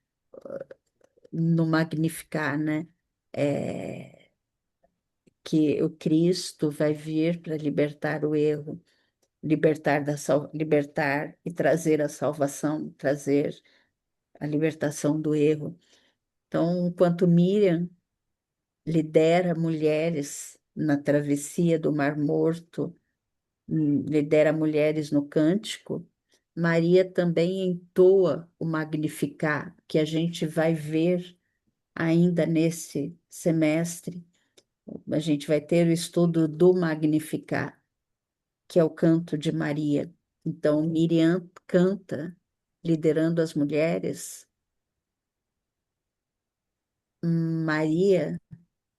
no Magnificat, né? É, que o Cristo vai vir para libertar o erro, libertar e trazer a salvação, trazer a libertação do erro. Então, enquanto Miriam lidera mulheres na travessia do Mar Morto, lidera mulheres no cântico, Maria também entoa o Magnificat, que a gente vai ver ainda nesse semestre. A gente vai ter o estudo do Magnificat, que é o canto de Maria. Então, Miriam canta, liderando as mulheres, Maria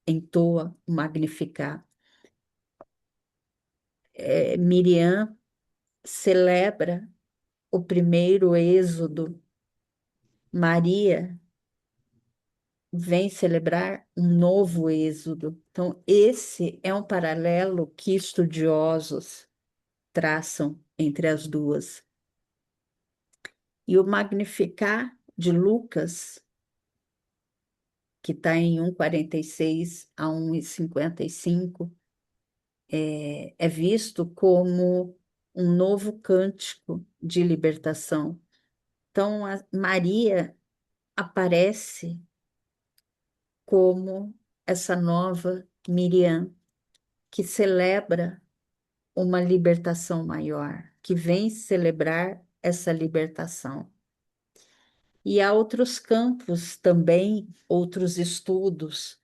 entoa o Magnificat. Miriam celebra o primeiro êxodo. Maria vem celebrar um novo êxodo. Então, esse é um paralelo que estudiosos traçam entre as duas. E o Magnificat de Lucas, que está em 1,46 a 1,55, é visto como um novo cântico de libertação. Então, Maria
aparece como essa nova Miriam, que celebra uma libertação maior, que vem celebrar essa libertação. E há outros campos também, outros estudos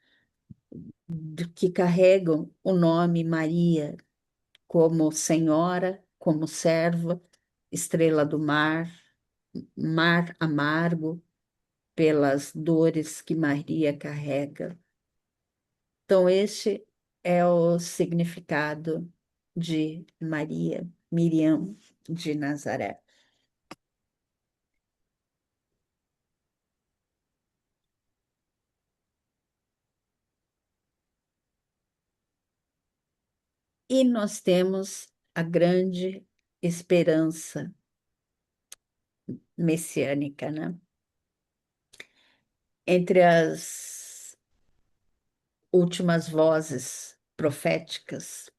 que carregam o nome Maria, como Senhora, como serva, estrela do mar, mar amargo, pelas dores que Maria carrega. Então, este é o significado de Maria, Miriam de Nazaré. E nós temos a grande esperança messiânica, né? Entre as últimas vozes proféticas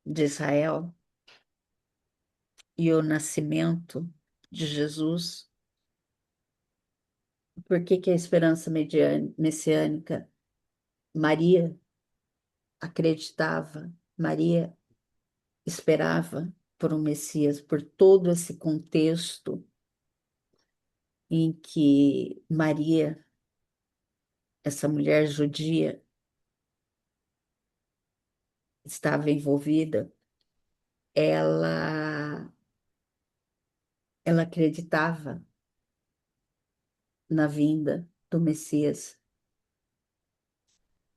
de Israel e o nascimento de Jesus, por que que a esperança messiânica? Maria acreditava, Maria esperava por um Messias, por todo esse contexto em que Maria, essa mulher judia, estava envolvida, ela, ela acreditava na vinda do Messias.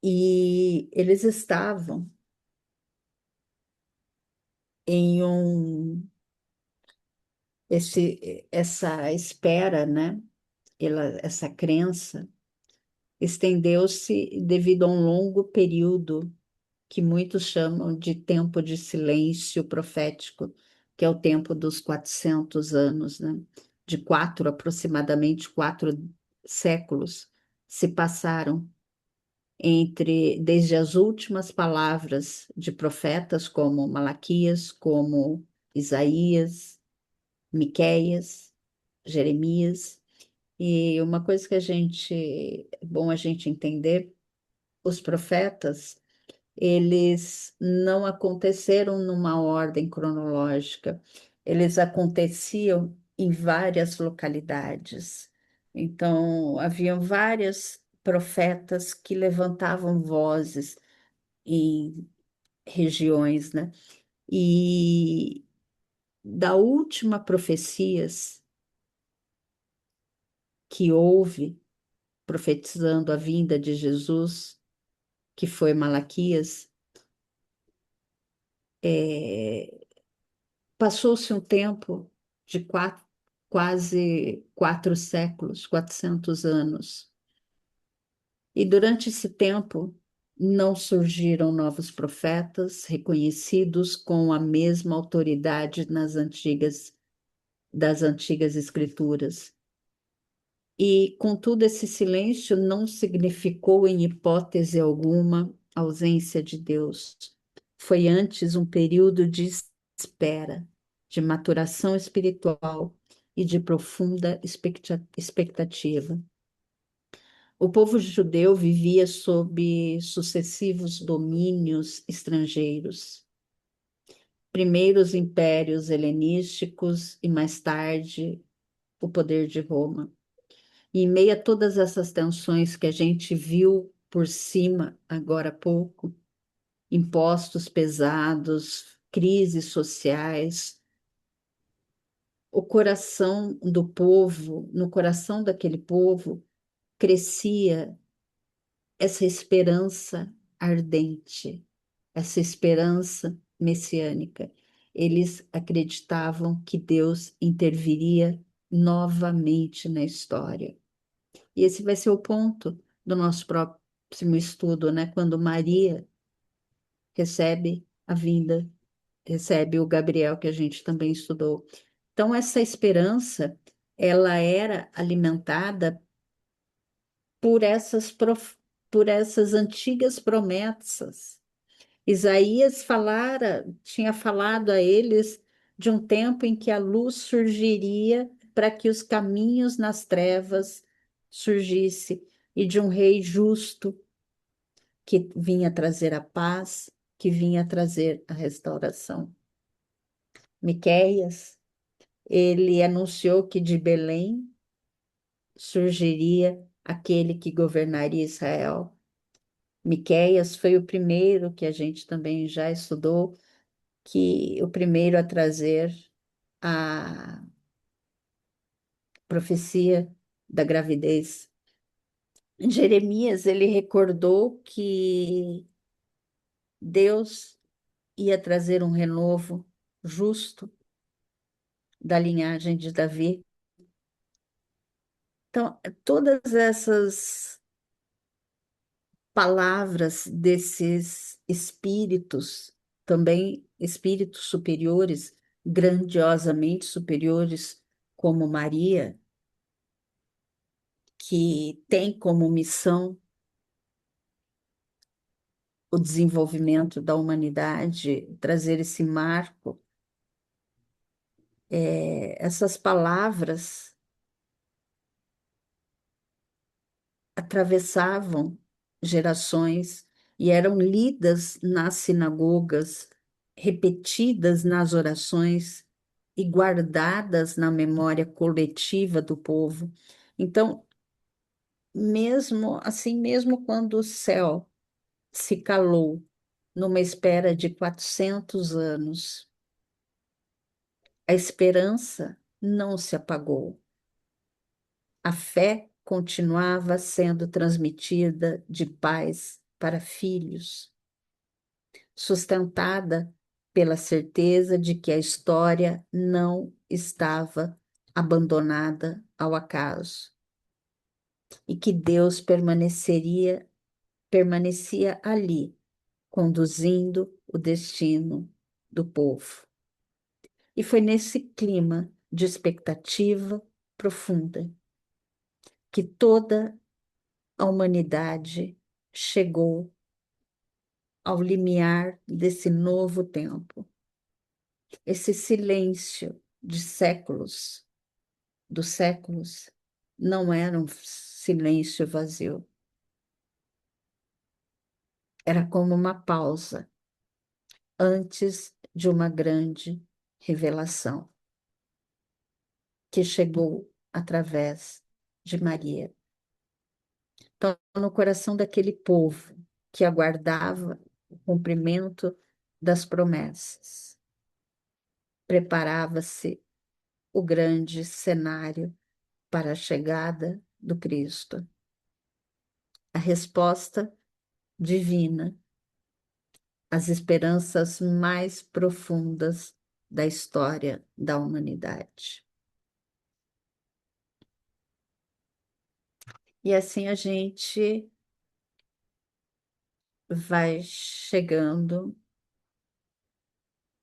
E eles estavam em essa espera, né? Essa crença estendeu-se devido a um longo período que muitos chamam de tempo de silêncio profético, que é o tempo dos 400 anos, né? De aproximadamente 4 séculos se passaram desde as últimas palavras de profetas como Malaquias, como Isaías, Miqueias, Jeremias. E uma coisa que é bom a gente entender, os profetas, eles não aconteceram numa ordem cronológica, eles aconteciam em várias localidades. Então, haviam vários profetas que levantavam vozes em regiões, né? E da última profecias que houve, profetizando a vinda de Jesus, que foi Malaquias, é, passou-se um tempo de quase 4 séculos, 400 anos. E durante esse tempo não surgiram novos profetas reconhecidos com a mesma autoridade das antigas escrituras. E, contudo, esse silêncio não significou, em hipótese alguma, ausência de Deus. Foi antes um período de espera, de maturação espiritual e de profunda expectativa. O povo judeu vivia sob sucessivos domínios estrangeiros. Primeiro os impérios helenísticos e mais tarde o poder de Roma. E em meio a todas essas tensões que a gente viu por cima agora há pouco, impostos pesados, crises sociais, o coração do povo, no coração daquele povo, crescia essa esperança ardente, essa esperança messiânica. Eles acreditavam que Deus interviria novamente na história. E esse vai ser o ponto do nosso próximo estudo, né? Quando Maria recebe a vinda, recebe o Gabriel, que a gente também estudou. Então, essa esperança, ela era alimentada por por essas antigas promessas. Isaías tinha falado a eles de um tempo em que a luz surgiria
para que os caminhos nas trevas surgisse e de um rei justo que vinha trazer a paz, que vinha trazer a restauração. Miqueias, ele anunciou que de Belém surgiria aquele que governaria Israel. Miqueias foi o primeiro que a gente também já estudou, que o primeiro a trazer a profecia da gravidez. Jeremias, ele recordou que Deus ia trazer um renovo justo da linhagem de Davi. Então, todas essas palavras desses espíritos, também espíritos superiores, grandiosamente superiores, como Maria, que tem como missão o desenvolvimento da humanidade, trazer esse marco, essas palavras atravessavam gerações e eram lidas nas sinagogas, repetidas nas orações e guardadas na memória coletiva do povo. Então, mesmo assim, mesmo quando o céu se calou numa espera de 400 anos, a esperança não se apagou. A fé continuava sendo transmitida de pais para filhos, sustentada pela certeza de que a história não estava abandonada ao acaso e que Deus permanecia ali, conduzindo o destino do povo. E foi nesse clima de expectativa profunda que toda a humanidade chegou ao limiar desse novo tempo. Esse silêncio de séculos, dos séculos, não era um silêncio vazio. Era como uma pausa antes de uma grande revelação que chegou através de Maria. Então, no coração daquele povo que aguardava o cumprimento das promessas, preparava-se o grande cenário para a chegada do Cristo. A resposta divina às esperanças mais profundas da história da humanidade. E assim a gente vai chegando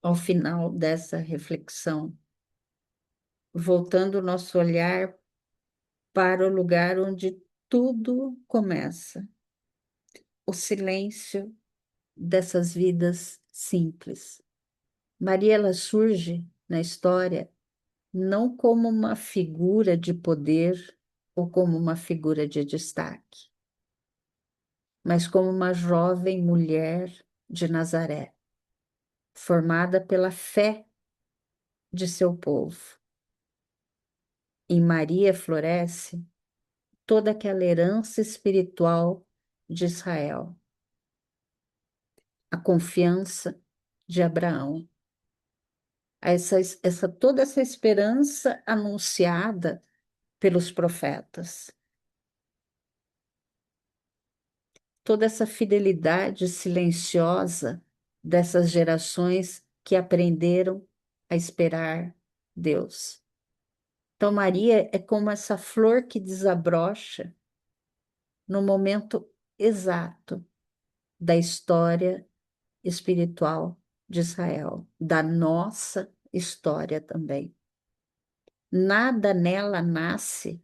ao final dessa reflexão, voltando o nosso olhar para o lugar onde tudo começa, o silêncio dessas vidas simples. Maria, ela surge na história não como uma figura de poder ou como uma figura de destaque, mas como uma jovem mulher de Nazaré, formada pela fé de seu povo. Em Maria floresce toda aquela herança espiritual de Israel, a confiança de Abraão, toda essa esperança anunciada pelos profetas, toda essa fidelidade silenciosa dessas gerações que aprenderam a esperar Deus. Então, Maria é como essa flor que desabrocha no momento exato da história espiritual de Israel, da nossa história também. Nada nela nasce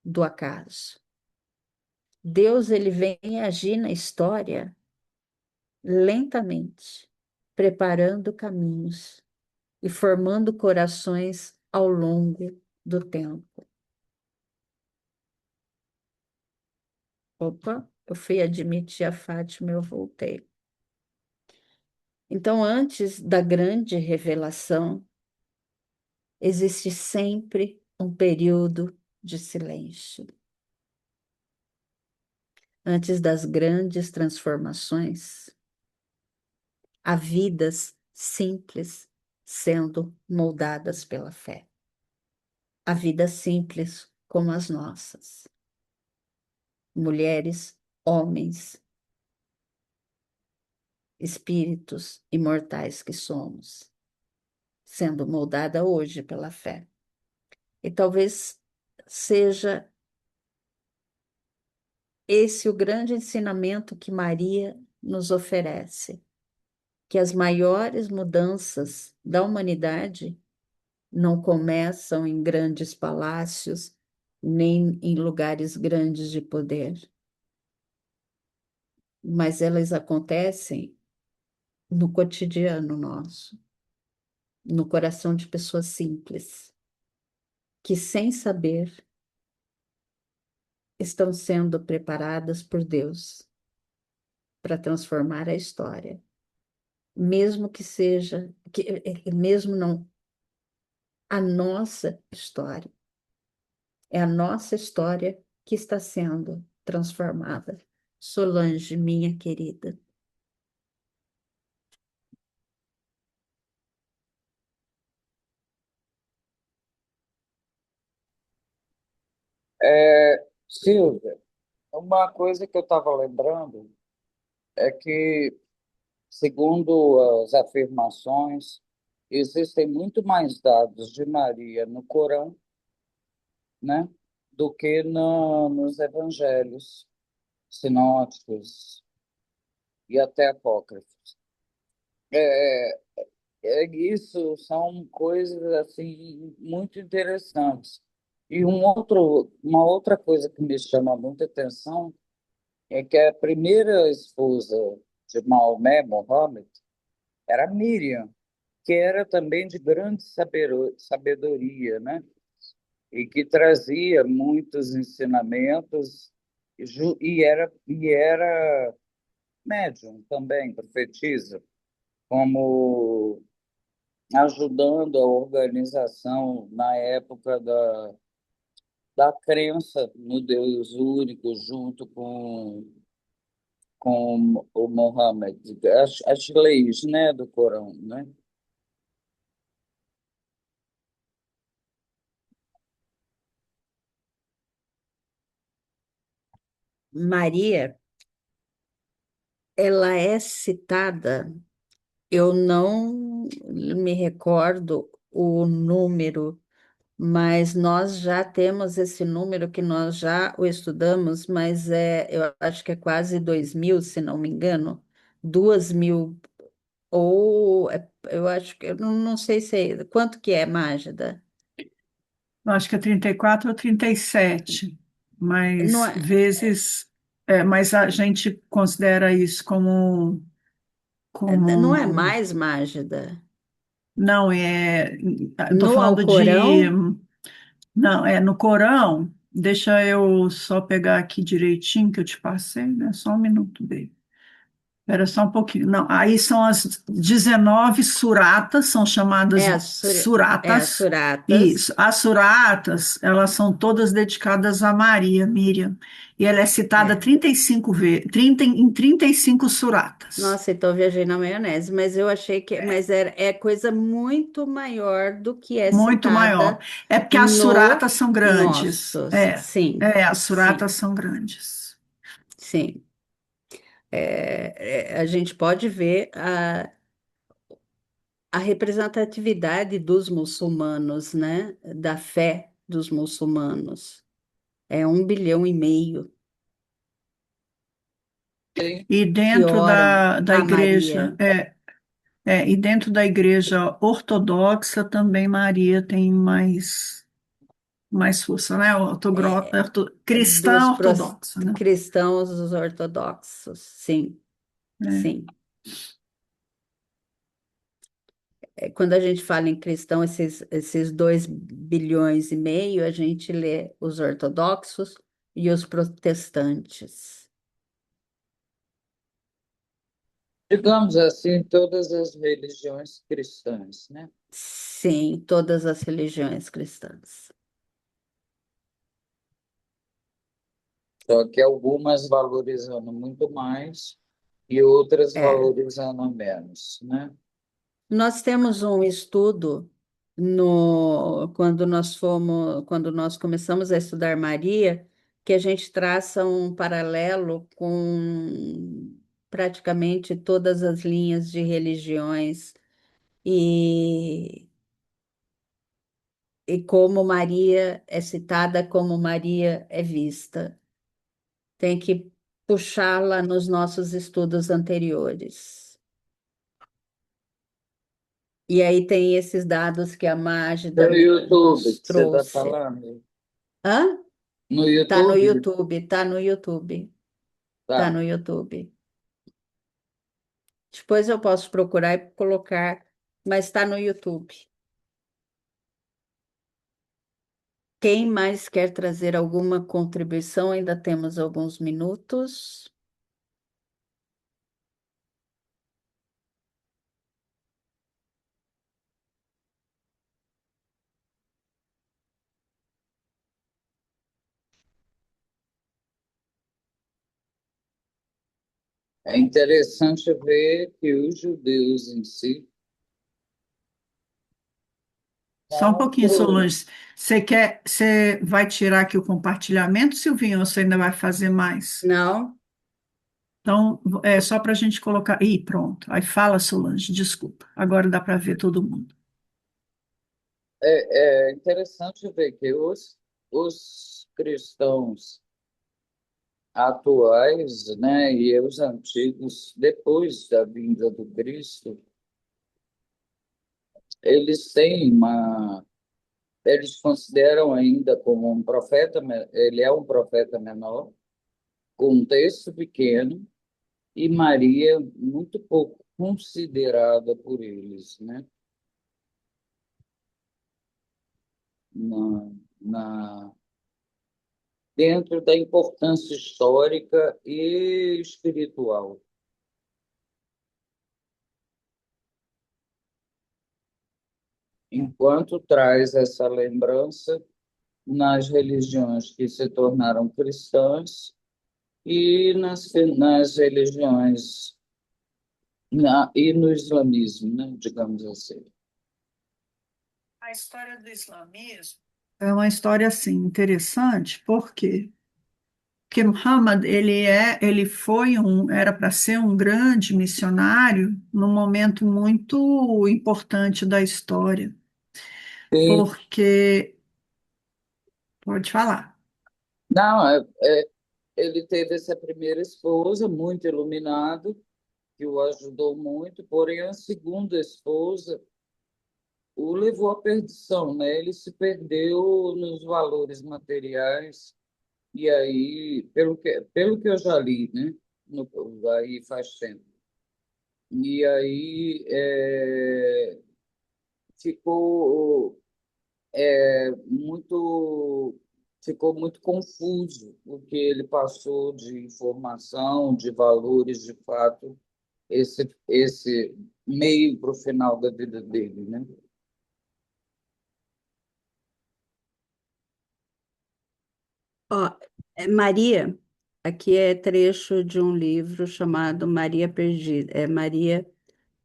do acaso. Deus, ele vem agir na história lentamente, preparando caminhos e formando corações ao longo do tempo. Opa, eu fui admitir a Fátima, eu voltei. Então, antes da grande revelação, existe sempre um período de silêncio. Antes das grandes transformações, há vidas simples sendo moldadas pela fé. Há vidas simples como as nossas. Mulheres, homens, espíritos imortais que somos, sendo moldada hoje pela fé. E talvez seja esse o grande ensinamento que Maria nos oferece, que as maiores mudanças da humanidade não começam em grandes palácios, nem em lugares grandes de poder, mas elas acontecem no cotidiano nosso, no coração de pessoas simples, que sem saber estão sendo preparadas por Deus para transformar a história, mesmo que seja, mesmo não, a nossa história. É a nossa história que está sendo transformada. Solange, minha querida.
Silvia, uma coisa que eu estava lembrando é que, segundo as afirmações, existem muito mais dados de Maria no Corão, né, do que nos evangelhos sinóticos e até apócrifos. É, isso são coisas assim muito interessantes. E uma outra coisa que me chama muita atenção é que a primeira esposa de Maomé, Mohammed, era Miriam, que era também de grande sabedoria, né? E que trazia muitos ensinamentos e era médium também, profetisa, como ajudando a organização na época da crença no Deus único, junto com o Mohammed, as leis, né, do Corão, né?
Maria, ela é citada, eu não me recordo o número, mas nós já temos esse número que nós já o estudamos, mas eu acho que é quase 2.000, se não me engano, 2.000, ou eu acho que, eu não sei quanto que é, Mágida?
Eu acho que é 34 ou 37,
Não
mas
é,
vezes, mas a gente considera isso
não é
como,
mais, Mágida?
não é, eu estou
No
falando de,
Alcorão?
não, no Corão, deixa eu só pegar aqui direitinho que eu te passei, né? Só um minuto, bem. Espera só um pouquinho. Não, aí são as 19 suratas, são chamadas
As
suratas. Isso.
suratas.
As suratas, elas são todas dedicadas a Maria, Miriam. E ela é citada
É.
35 vezes, 30, em 35 suratas.
Nossa, então eu viajei na maionese, mas eu achei que, mas é coisa muito maior do que é
Muito maior.
citada
É porque as
no
suratas são grandes.
nossos. Sim,
As
sim,
suratas são grandes.
sim. A gente pode ver a representatividade dos muçulmanos, né? Da fé dos muçulmanos. É 1,5 bilhão
E
que
dentro
oram
da
a
igreja,
Maria.
e dentro da igreja ortodoxa também Maria tem mais força, né? Cristã
Dos
ortodoxa, né?
cristãos os ortodoxos, sim,
É.
sim. quando a gente fala em cristão, esses 2,5 bilhões, a gente lê os ortodoxos e os protestantes.
Digamos assim, todas as religiões cristãs, né?
Sim, todas as religiões cristãs.
Só que algumas valorizando muito mais e outras
É.
valorizando menos, né?
Nós temos um estudo quando nós começamos a estudar Maria, que a gente traça um paralelo com praticamente todas as linhas de religiões e, e como Maria é citada, como Maria é vista. Tem que puxá-la nos nossos estudos anteriores. E aí tem esses dados que a Mágida
No YouTube,
nos
que você está
trouxe.
falando.
Hã?
No
Tá no
YouTube,
YouTube, tá no YouTube, tá
tá.
no YouTube. Depois eu posso procurar e colocar, mas tá no YouTube. Quem mais quer trazer alguma contribuição? Ainda temos alguns minutos.
É interessante ver que os judeus em si
Só um
não
pouquinho, Solange. Você vai tirar aqui o compartilhamento, Silvinho, ou você ainda vai fazer mais?
Não?
Então, é só para a gente colocar. Ih, pronto. Aí fala, Solange, desculpa. Agora dá para ver todo mundo.
é interessante ver que os cristãos atuais, né, e os antigos, depois da vinda do Cristo, eles têm uma, eles consideram ainda como um profeta, ele é um profeta menor, com um texto pequeno, e Maria muito pouco considerada por eles, né, na, na, dentro da importância histórica e espiritual. Enquanto traz essa lembrança nas religiões que se tornaram cristãs e nas religiões e no islamismo, né, digamos assim.
A história do islamismo é uma história assim interessante, por quê? Porque Muhammad era para ser um grande missionário num momento muito importante da história,
E,
porque pode falar.
não, ele teve essa primeira esposa, muito iluminado, que o ajudou muito, porém a segunda esposa o levou à perdição, né? Ele se perdeu nos valores materiais. E aí, pelo que eu já li, né? Aí faz tempo. E aí ficou muito ficou muito confuso o que ele passou de informação, de valores, de fato, esse meio para o final da vida dele, né?
Ó, Maria, aqui é trecho de um livro chamado Maria Perdida. É Maria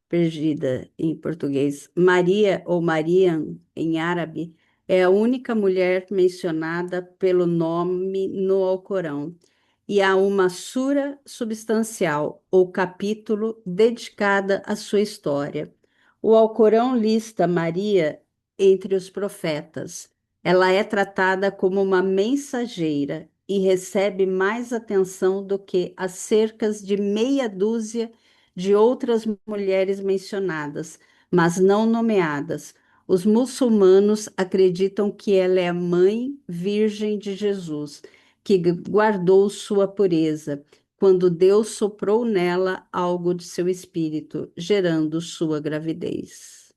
Perdida em português. Maria ou Mariam em árabe é a única mulher mencionada pelo nome no Alcorão e há uma sura substancial ou capítulo dedicada à sua história. O Alcorão lista Maria entre os profetas. Ela é tratada como uma mensageira e recebe mais atenção do que as cercas de meia dúzia de outras mulheres mencionadas, mas não nomeadas. Os muçulmanos acreditam que ela é a mãe virgem de Jesus, que guardou sua pureza, quando Deus soprou nela algo de seu espírito, gerando sua gravidez.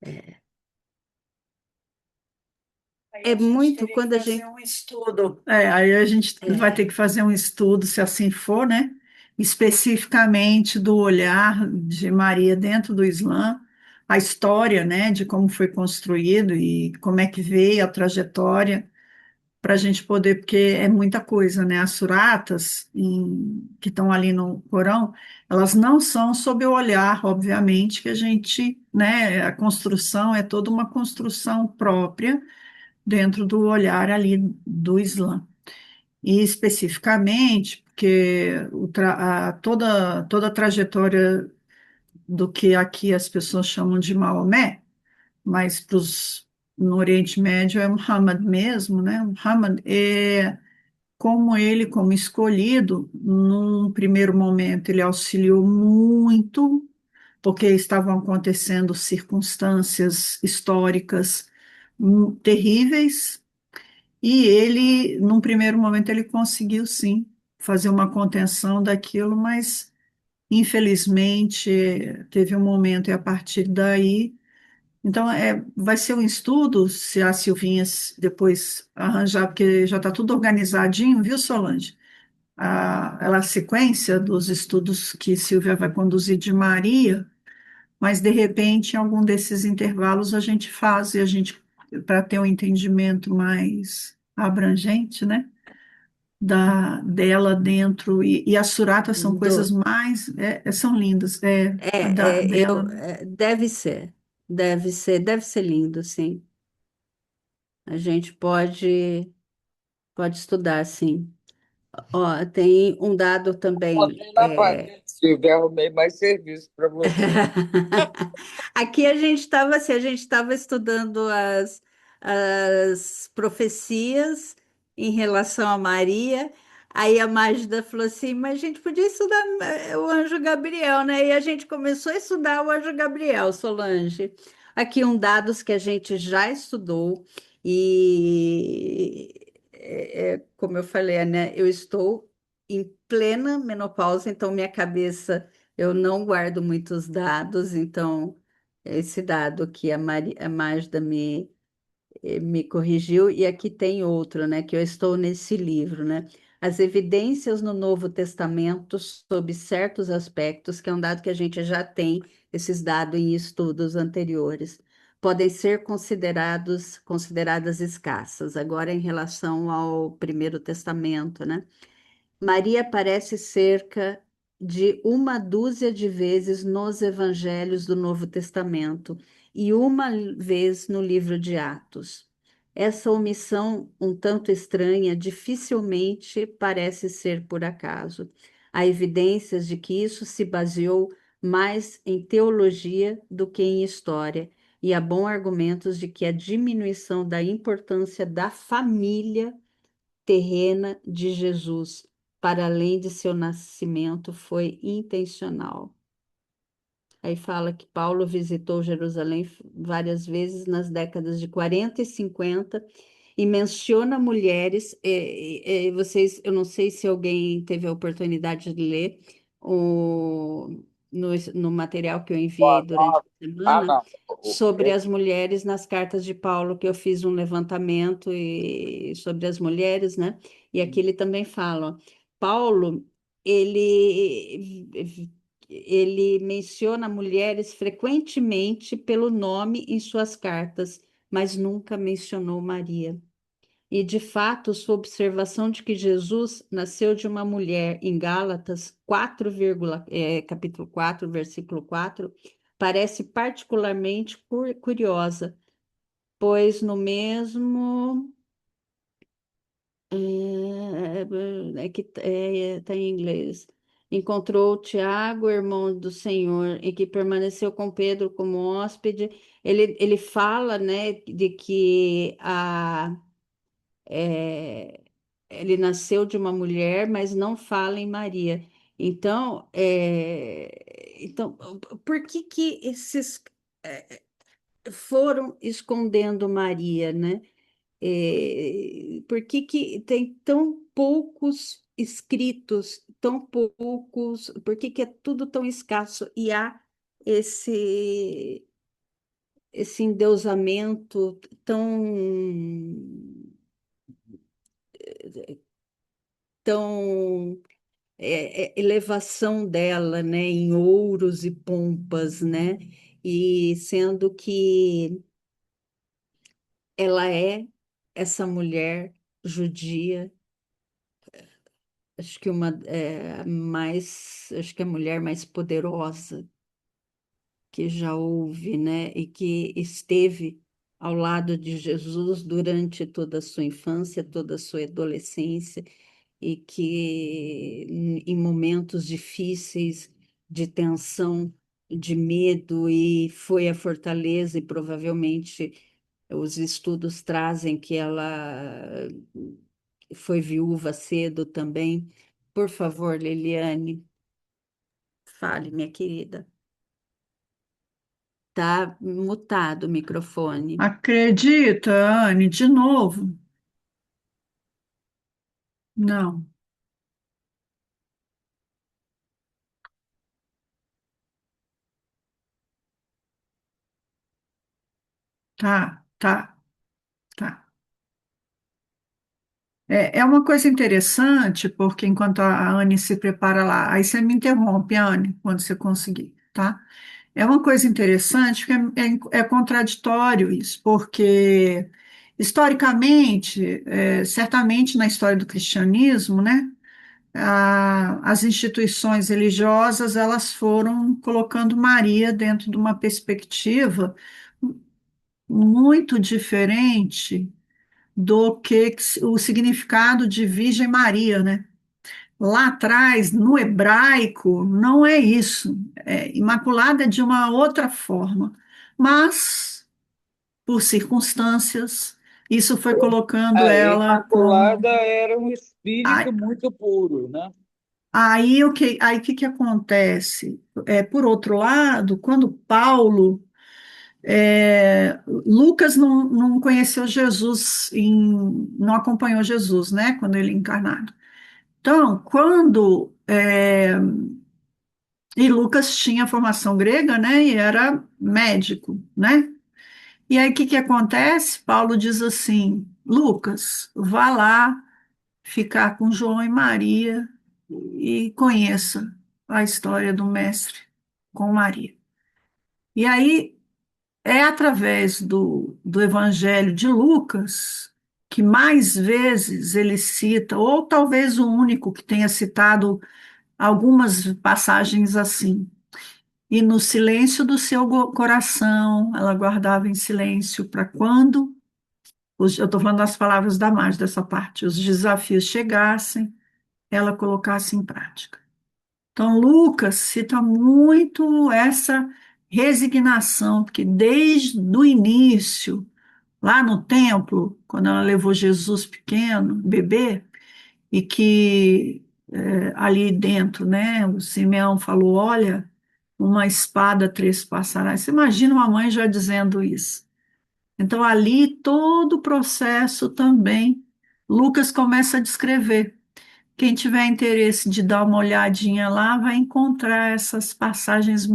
Aí
É
a gente
muito
teria que
quando a
fazer
gente.
um estudo. Aí a gente vai ter
É,
que fazer um estudo, se assim for, né? Especificamente do olhar de Maria dentro do Islã, a história, né, de como foi construído e como é que veio a trajetória, para a gente poder, porque é muita coisa, né? As suratas que estão ali no Corão, elas não são sob o olhar, obviamente, que a gente, né? A construção é toda uma construção própria dentro do olhar ali do Islã. E especificamente, porque toda a trajetória do que aqui as pessoas chamam de Maomé, mas no Oriente Médio é Muhammad mesmo, né? Muhammad é como ele, como escolhido, num primeiro momento ele auxiliou muito, porque estavam acontecendo circunstâncias históricas terríveis, e ele, num primeiro momento, ele conseguiu sim fazer uma contenção daquilo, mas infelizmente teve um momento e a partir daí. Então, vai ser um estudo, se a Silvinha depois arranjar, porque já está tudo organizadinho, viu, Solange? A sequência dos estudos que Silvia vai conduzir de Maria, mas de repente, em algum desses intervalos, a gente faz, para ter um entendimento mais abrangente, né? Dela dentro, e as suratas são coisas
do,
mais, são lindas, dela, né?
deve ser lindo, sim. A gente pode estudar, sim. Ó, tem um dado também.
Botei na parede, Silvia, arrumei mais serviço para você.
Aqui a gente estava estudando as profecias em relação a Maria. Aí a Mágida falou assim, mas a gente podia estudar o anjo Gabriel, né? E a gente começou a estudar o anjo Gabriel, Solange. Aqui um dados que a gente já estudou e como eu falei, né? Eu estou em plena menopausa, então minha cabeça eu não guardo muitos dados, então esse dado que a Magda me corrigiu, e aqui tem outro, né, que eu estou nesse livro, né? As evidências no Novo Testamento sobre certos aspectos, que é um dado que a gente já tem, esses dados em estudos anteriores, podem ser consideradas escassas. Agora, em relação ao Primeiro Testamento, né? Maria aparece cerca de uma dúzia de vezes nos evangelhos do Novo Testamento e uma vez no livro de Atos. Essa omissão, um tanto estranha, dificilmente parece ser por acaso. Há evidências de que isso se baseou mais em teologia do que em história, e há bons argumentos de que a diminuição da importância da família terrena de Jesus, para além de seu nascimento, foi intencional. Aí fala que Paulo visitou Jerusalém várias vezes nas décadas de 40 e 50 e menciona mulheres. Vocês, eu não sei se alguém teve a oportunidade de ler o, no material que eu enviei durante a
Ah,
semana
não.
sobre as mulheres nas cartas de Paulo, que eu fiz um levantamento sobre as mulheres, né? E aqui ele também fala, ó, Paulo, ele menciona mulheres frequentemente pelo nome em suas cartas, mas nunca mencionou Maria. E, de fato, sua observação de que Jesus nasceu de uma mulher em Gálatas 4, capítulo 4, versículo 4, parece particularmente curiosa, pois no mesmo que está em inglês. Encontrou Tiago, irmão do Senhor, e que permaneceu com Pedro como hóspede. Ele fala, né, de que é, ele nasceu de uma mulher, mas não fala em Maria. Então, por que que esses foram escondendo Maria, né? Por que que tem tão poucos escritos, tão poucos, por que que é tudo tão escasso e há esse esse endeusamento tão elevação dela, né, em ouros e pompas, né, e sendo que ela é essa mulher judia, acho que acho que a mulher mais poderosa que já houve, né, e que esteve ao lado de Jesus durante toda a sua infância, toda a sua adolescência, e que em momentos difíceis de tensão, de medo, e foi a fortaleza, e provavelmente os estudos trazem que ela foi viúva cedo também. Por favor, Liliane, fale, minha querida. Tá mutado o microfone.
Acredita, Anne, de novo? Não, tá, tá, tá. É uma coisa interessante, porque enquanto a Anne se prepara lá, aí você me interrompe, Anne, quando você conseguir, tá? É uma coisa interessante, porque é contraditório isso, porque historicamente, certamente na história do cristianismo, né, as instituições religiosas elas foram colocando Maria dentro de uma perspectiva muito diferente do que o significado de Virgem Maria, né? Lá atrás, no hebraico, não é isso. Imaculada é de uma outra forma. Mas, por circunstâncias, isso foi colocando ela como.
Imaculada era um espírito
Aí,
muito puro, né?
aí o que acontece? Por outro lado, quando Paulo. Lucas não conheceu Jesus, não acompanhou Jesus, né, quando ele encarnado. Então, e Lucas tinha formação grega, né, e era médico, né? E aí, o que acontece? Paulo diz assim, Lucas, vá lá ficar com João e Maria e conheça a história do mestre com Maria. E aí, é através do Evangelho de Lucas que mais vezes ele cita, ou talvez o único que tenha citado algumas passagens assim. E no silêncio do seu coração, ela guardava em silêncio para quando, eu estou falando das palavras da Marge dessa parte, os desafios chegassem, ela colocasse em prática. Então, Lucas cita muito essa resignação, porque desde o início, lá no templo, quando ela levou Jesus pequeno, bebê, e que ali dentro, né, o Simeão falou: Olha, uma espada trespassará. Você imagina uma mãe já dizendo isso. Então, ali, todo o processo também, Lucas começa a descrever. Quem tiver interesse de dar uma olhadinha lá, vai encontrar essas passagens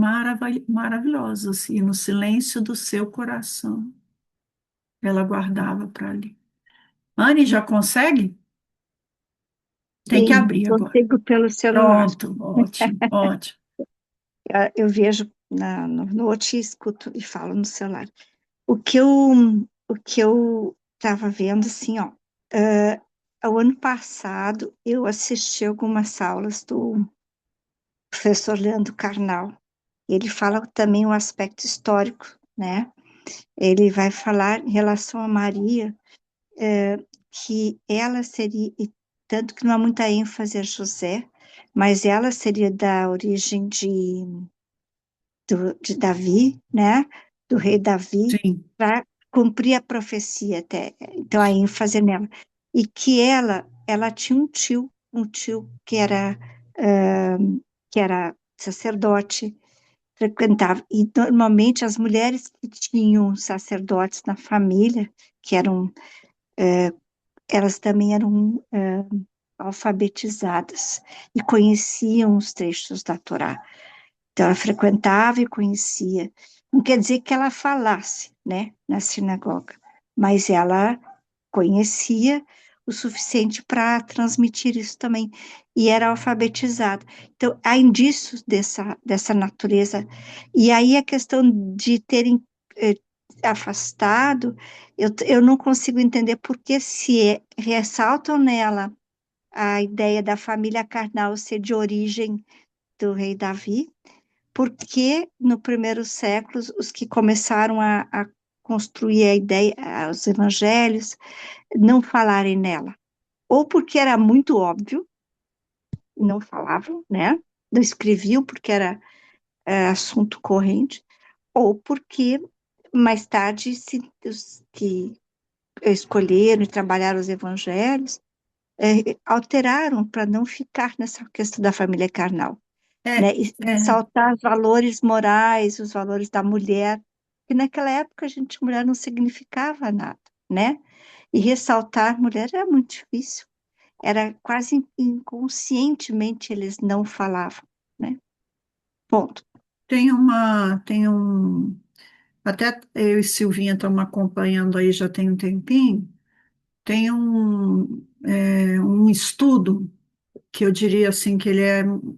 maravilhosas, e no silêncio do seu coração, ela guardava para ali. Anne, já consegue? Tem que
Sim,
abrir agora.
consigo pelo celular.
Pronto, ótimo, ótimo.
Eu vejo no outro e escuto e falo no celular. O que eu o que eu estava vendo assim, ó, o ano passado eu assisti algumas aulas do professor Leandro Carnal. Ele fala também o aspecto histórico, né? Ele vai falar em relação a Maria, que ela seria, e tanto que não há muita ênfase a José, mas ela seria da origem de Davi, né? Do rei Davi,
Sim,
para cumprir a profecia até. Então a ênfase é nela. E que ela tinha um tio que era sacerdote, frequentava. E normalmente as mulheres que tinham sacerdotes na família, que eram, elas também eram alfabetizadas e conheciam os trechos da Torá. Então, ela frequentava e conhecia. Não quer dizer que ela falasse, né, na sinagoga, mas ela conhecia o suficiente para transmitir isso também, e era alfabetizada. Então, há indícios dessa natureza. E aí a questão de terem afastado, eu não consigo entender por que ressaltam nela a ideia da família carnal ser de origem do rei Davi, porque no primeiro século os que começaram a construir a ideia, os evangelhos, não falarem nela. Ou porque era muito óbvio, não falavam, né? Não escreviam porque era assunto corrente, ou porque mais tarde os que escolheram e trabalharam os evangelhos alteraram para não ficar nessa questão da família carnal,
É,
né? E
é,
saltar os valores morais, os valores da mulher, que naquela época a gente mulher não significava nada, né? E ressaltar mulher era muito difícil, era quase inconscientemente eles não falavam, né? Ponto.
tem um, até eu e Silvinha estamos acompanhando aí já tem um tempinho, tem um estudo que eu diria assim que ele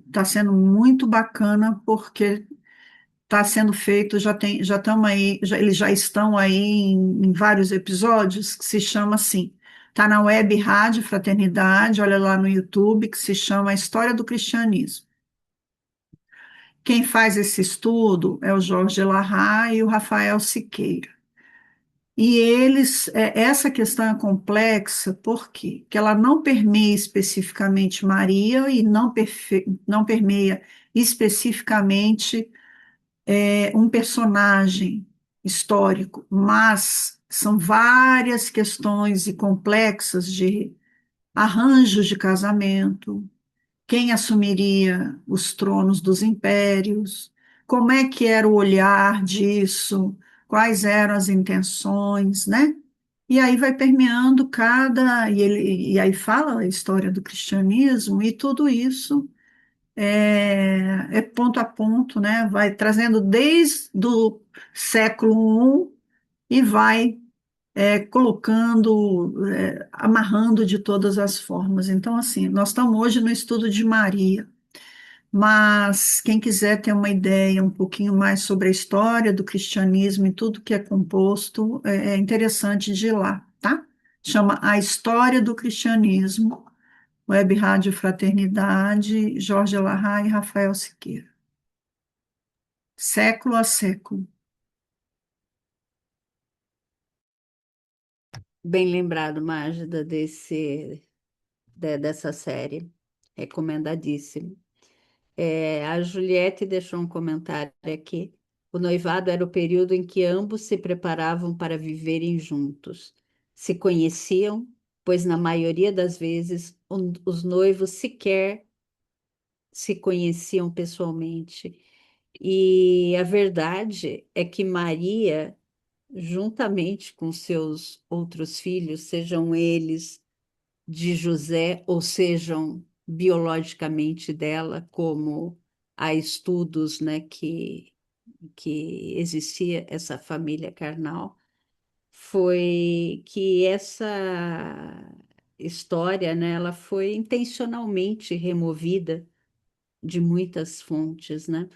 está sendo muito bacana porque está sendo feito, já estamos aí, eles já estão aí em vários episódios, que se chama assim, está na Web Rádio Fraternidade, olha lá no YouTube, que se chama A História do Cristianismo. Quem faz esse estudo é o Jorge Larra e o Rafael Siqueira. E essa questão é complexa, por quê? Porque ela não permeia especificamente Maria e não permeia especificamente um personagem histórico, mas são várias questões e complexas de arranjos de casamento, quem assumiria os tronos dos impérios, como é que era o olhar disso, quais eram as intenções, né? E aí vai permeando e aí fala a história do cristianismo e tudo isso é ponto a ponto, né? Vai trazendo desde o século I e vai colocando, amarrando de todas as formas. Então, assim, nós estamos hoje no estudo de Maria, mas quem quiser ter uma ideia um pouquinho mais sobre a história do cristianismo e tudo que é composto, é interessante de ir lá, tá? Chama A História do Cristianismo, Web Rádio Fraternidade, Jorge Larra e Rafael Siqueira. Século a século.
Bem lembrado, Mágida, dessa série. Recomendadíssimo. A Juliette deixou um comentário aqui. O noivado era o período em que ambos se preparavam para viverem juntos. Se conheciam, pois na maioria das vezes os noivos sequer se conheciam pessoalmente. E a verdade é que Maria, juntamente com seus outros filhos, sejam eles de José ou sejam biologicamente dela, como há estudos, né, que existia essa família carnal, foi que essa história, né, ela foi intencionalmente removida de muitas fontes, né?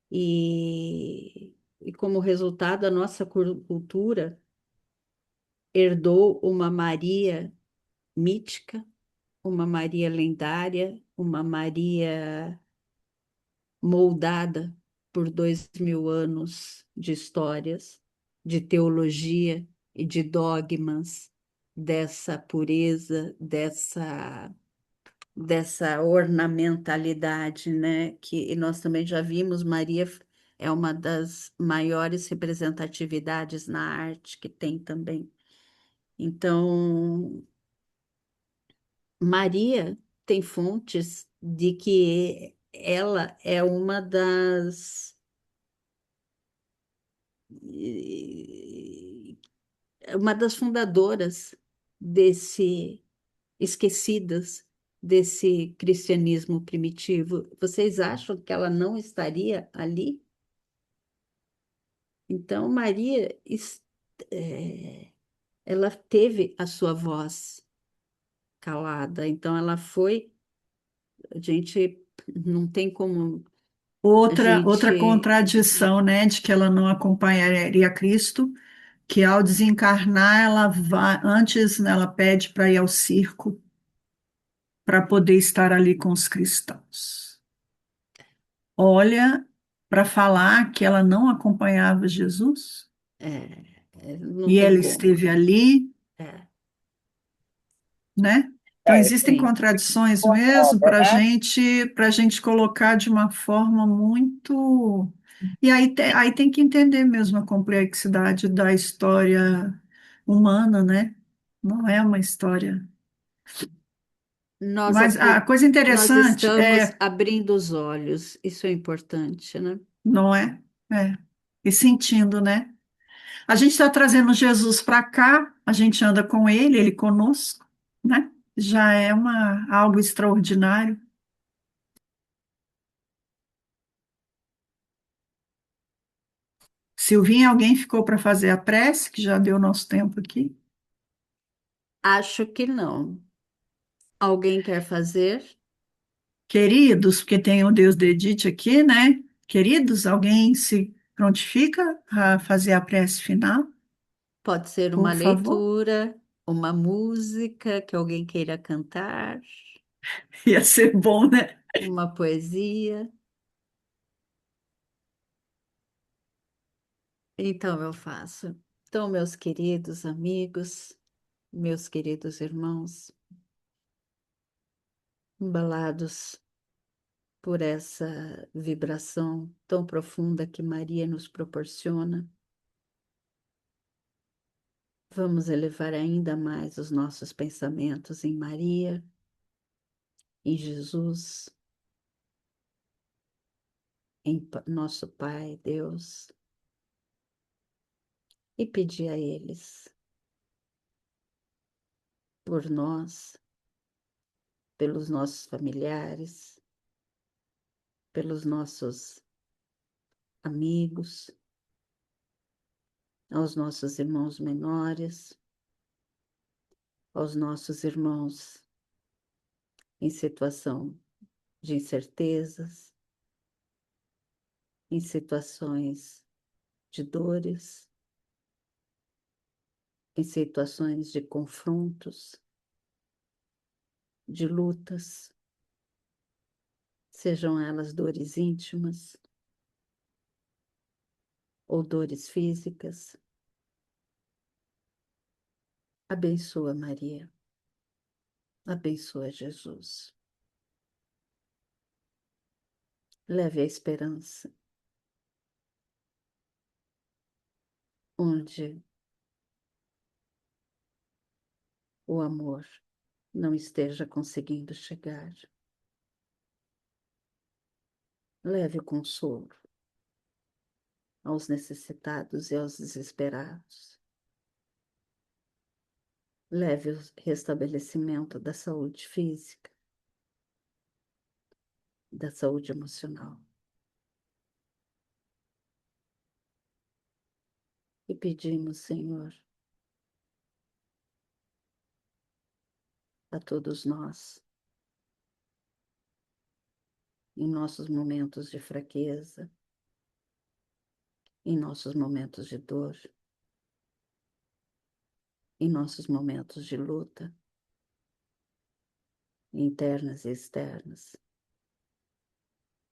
E como resultado, a nossa cultura herdou uma Maria mítica, uma Maria lendária, uma Maria moldada por 2000 anos de histórias, de teologia e de dogmas dessa pureza, dessa ornamentalidade, né? Que nós também já vimos, Maria é uma das maiores representatividades na arte que tem também. Então, Maria tem fontes de que ela é uma das fundadoras desse esquecidas desse cristianismo primitivo. Vocês acham que ela não estaria ali? Então, Maria, ela teve a sua voz calada, então ela foi, a gente não tem como a
Outra
gente,
contradição, né, de que ela não acompanharia Cristo, que ao desencarnar, ela vai, antes, né, ela pede para ir ao circo, para poder estar ali com os cristãos. Olha, para falar que ela não acompanhava Jesus,
não
e
tem
ela
como.
esteve ali,
É,
né? Então, existem
Sim.
contradições mesmo
Concorda, né?
para gente colocar de uma forma muito. E aí, aí tem que entender mesmo a complexidade da história humana, né? Não é uma história.
nós,
Mas a coisa
nós
interessante
estamos
é,
abrindo os olhos, isso é importante, né?
não é? É. E sentindo, né? A gente está trazendo Jesus para cá, a gente anda com ele conosco, né? Já é algo extraordinário. Silvinha, alguém ficou para fazer a prece, que já deu nosso tempo aqui?
Acho que não. Alguém quer fazer?
Queridos, porque tem o Deus de Edith aqui, né? Queridos, alguém se prontifica a fazer a prece final,
Pode ser uma
por favor?
leitura, uma música que alguém queira cantar,
Ia ser bom, né?
uma poesia. Então eu faço. Então, meus queridos amigos, meus queridos irmãos, embalados por essa vibração tão profunda que Maria nos proporciona, vamos elevar ainda mais os nossos pensamentos em Maria, em Jesus, em nosso Pai, Deus, e pedir a eles por nós, pelos nossos familiares, pelos nossos amigos, aos nossos irmãos menores, aos nossos irmãos em situação de incertezas, em situações de dores, em situações de confrontos, de lutas, sejam elas dores íntimas ou dores físicas. Abençoa Maria, abençoa Jesus. Leve a esperança onde o amor não esteja conseguindo chegar. Leve o consolo aos necessitados e aos desesperados. Leve o restabelecimento da saúde física, da saúde emocional. E pedimos, Senhor, a todos nós, em nossos momentos de fraqueza, em nossos momentos de dor, em nossos momentos de luta, internas e externas,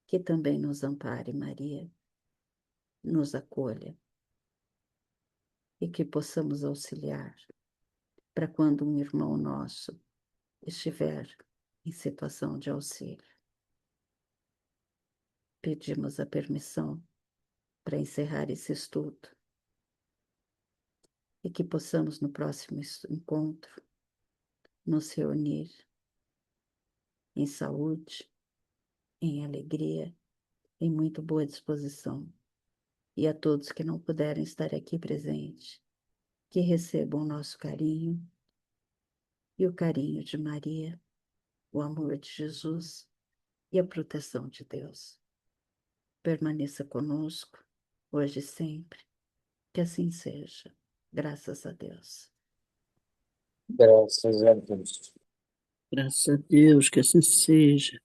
que também nos ampare, Maria, nos acolha e que possamos auxiliar para quando um irmão nosso estiver em situação de auxílio. Pedimos a permissão para encerrar esse estudo e que possamos no próximo encontro nos reunir em saúde, em alegria, em muito boa disposição. E a todos que não puderem estar aqui presentes, que recebam o nosso carinho e o carinho de Maria, o amor de Jesus e a proteção de Deus. Permaneça conosco, hoje e sempre,
Que assim seja. Graças a Deus.
Graças a Deus.
Graças a Deus, que assim seja.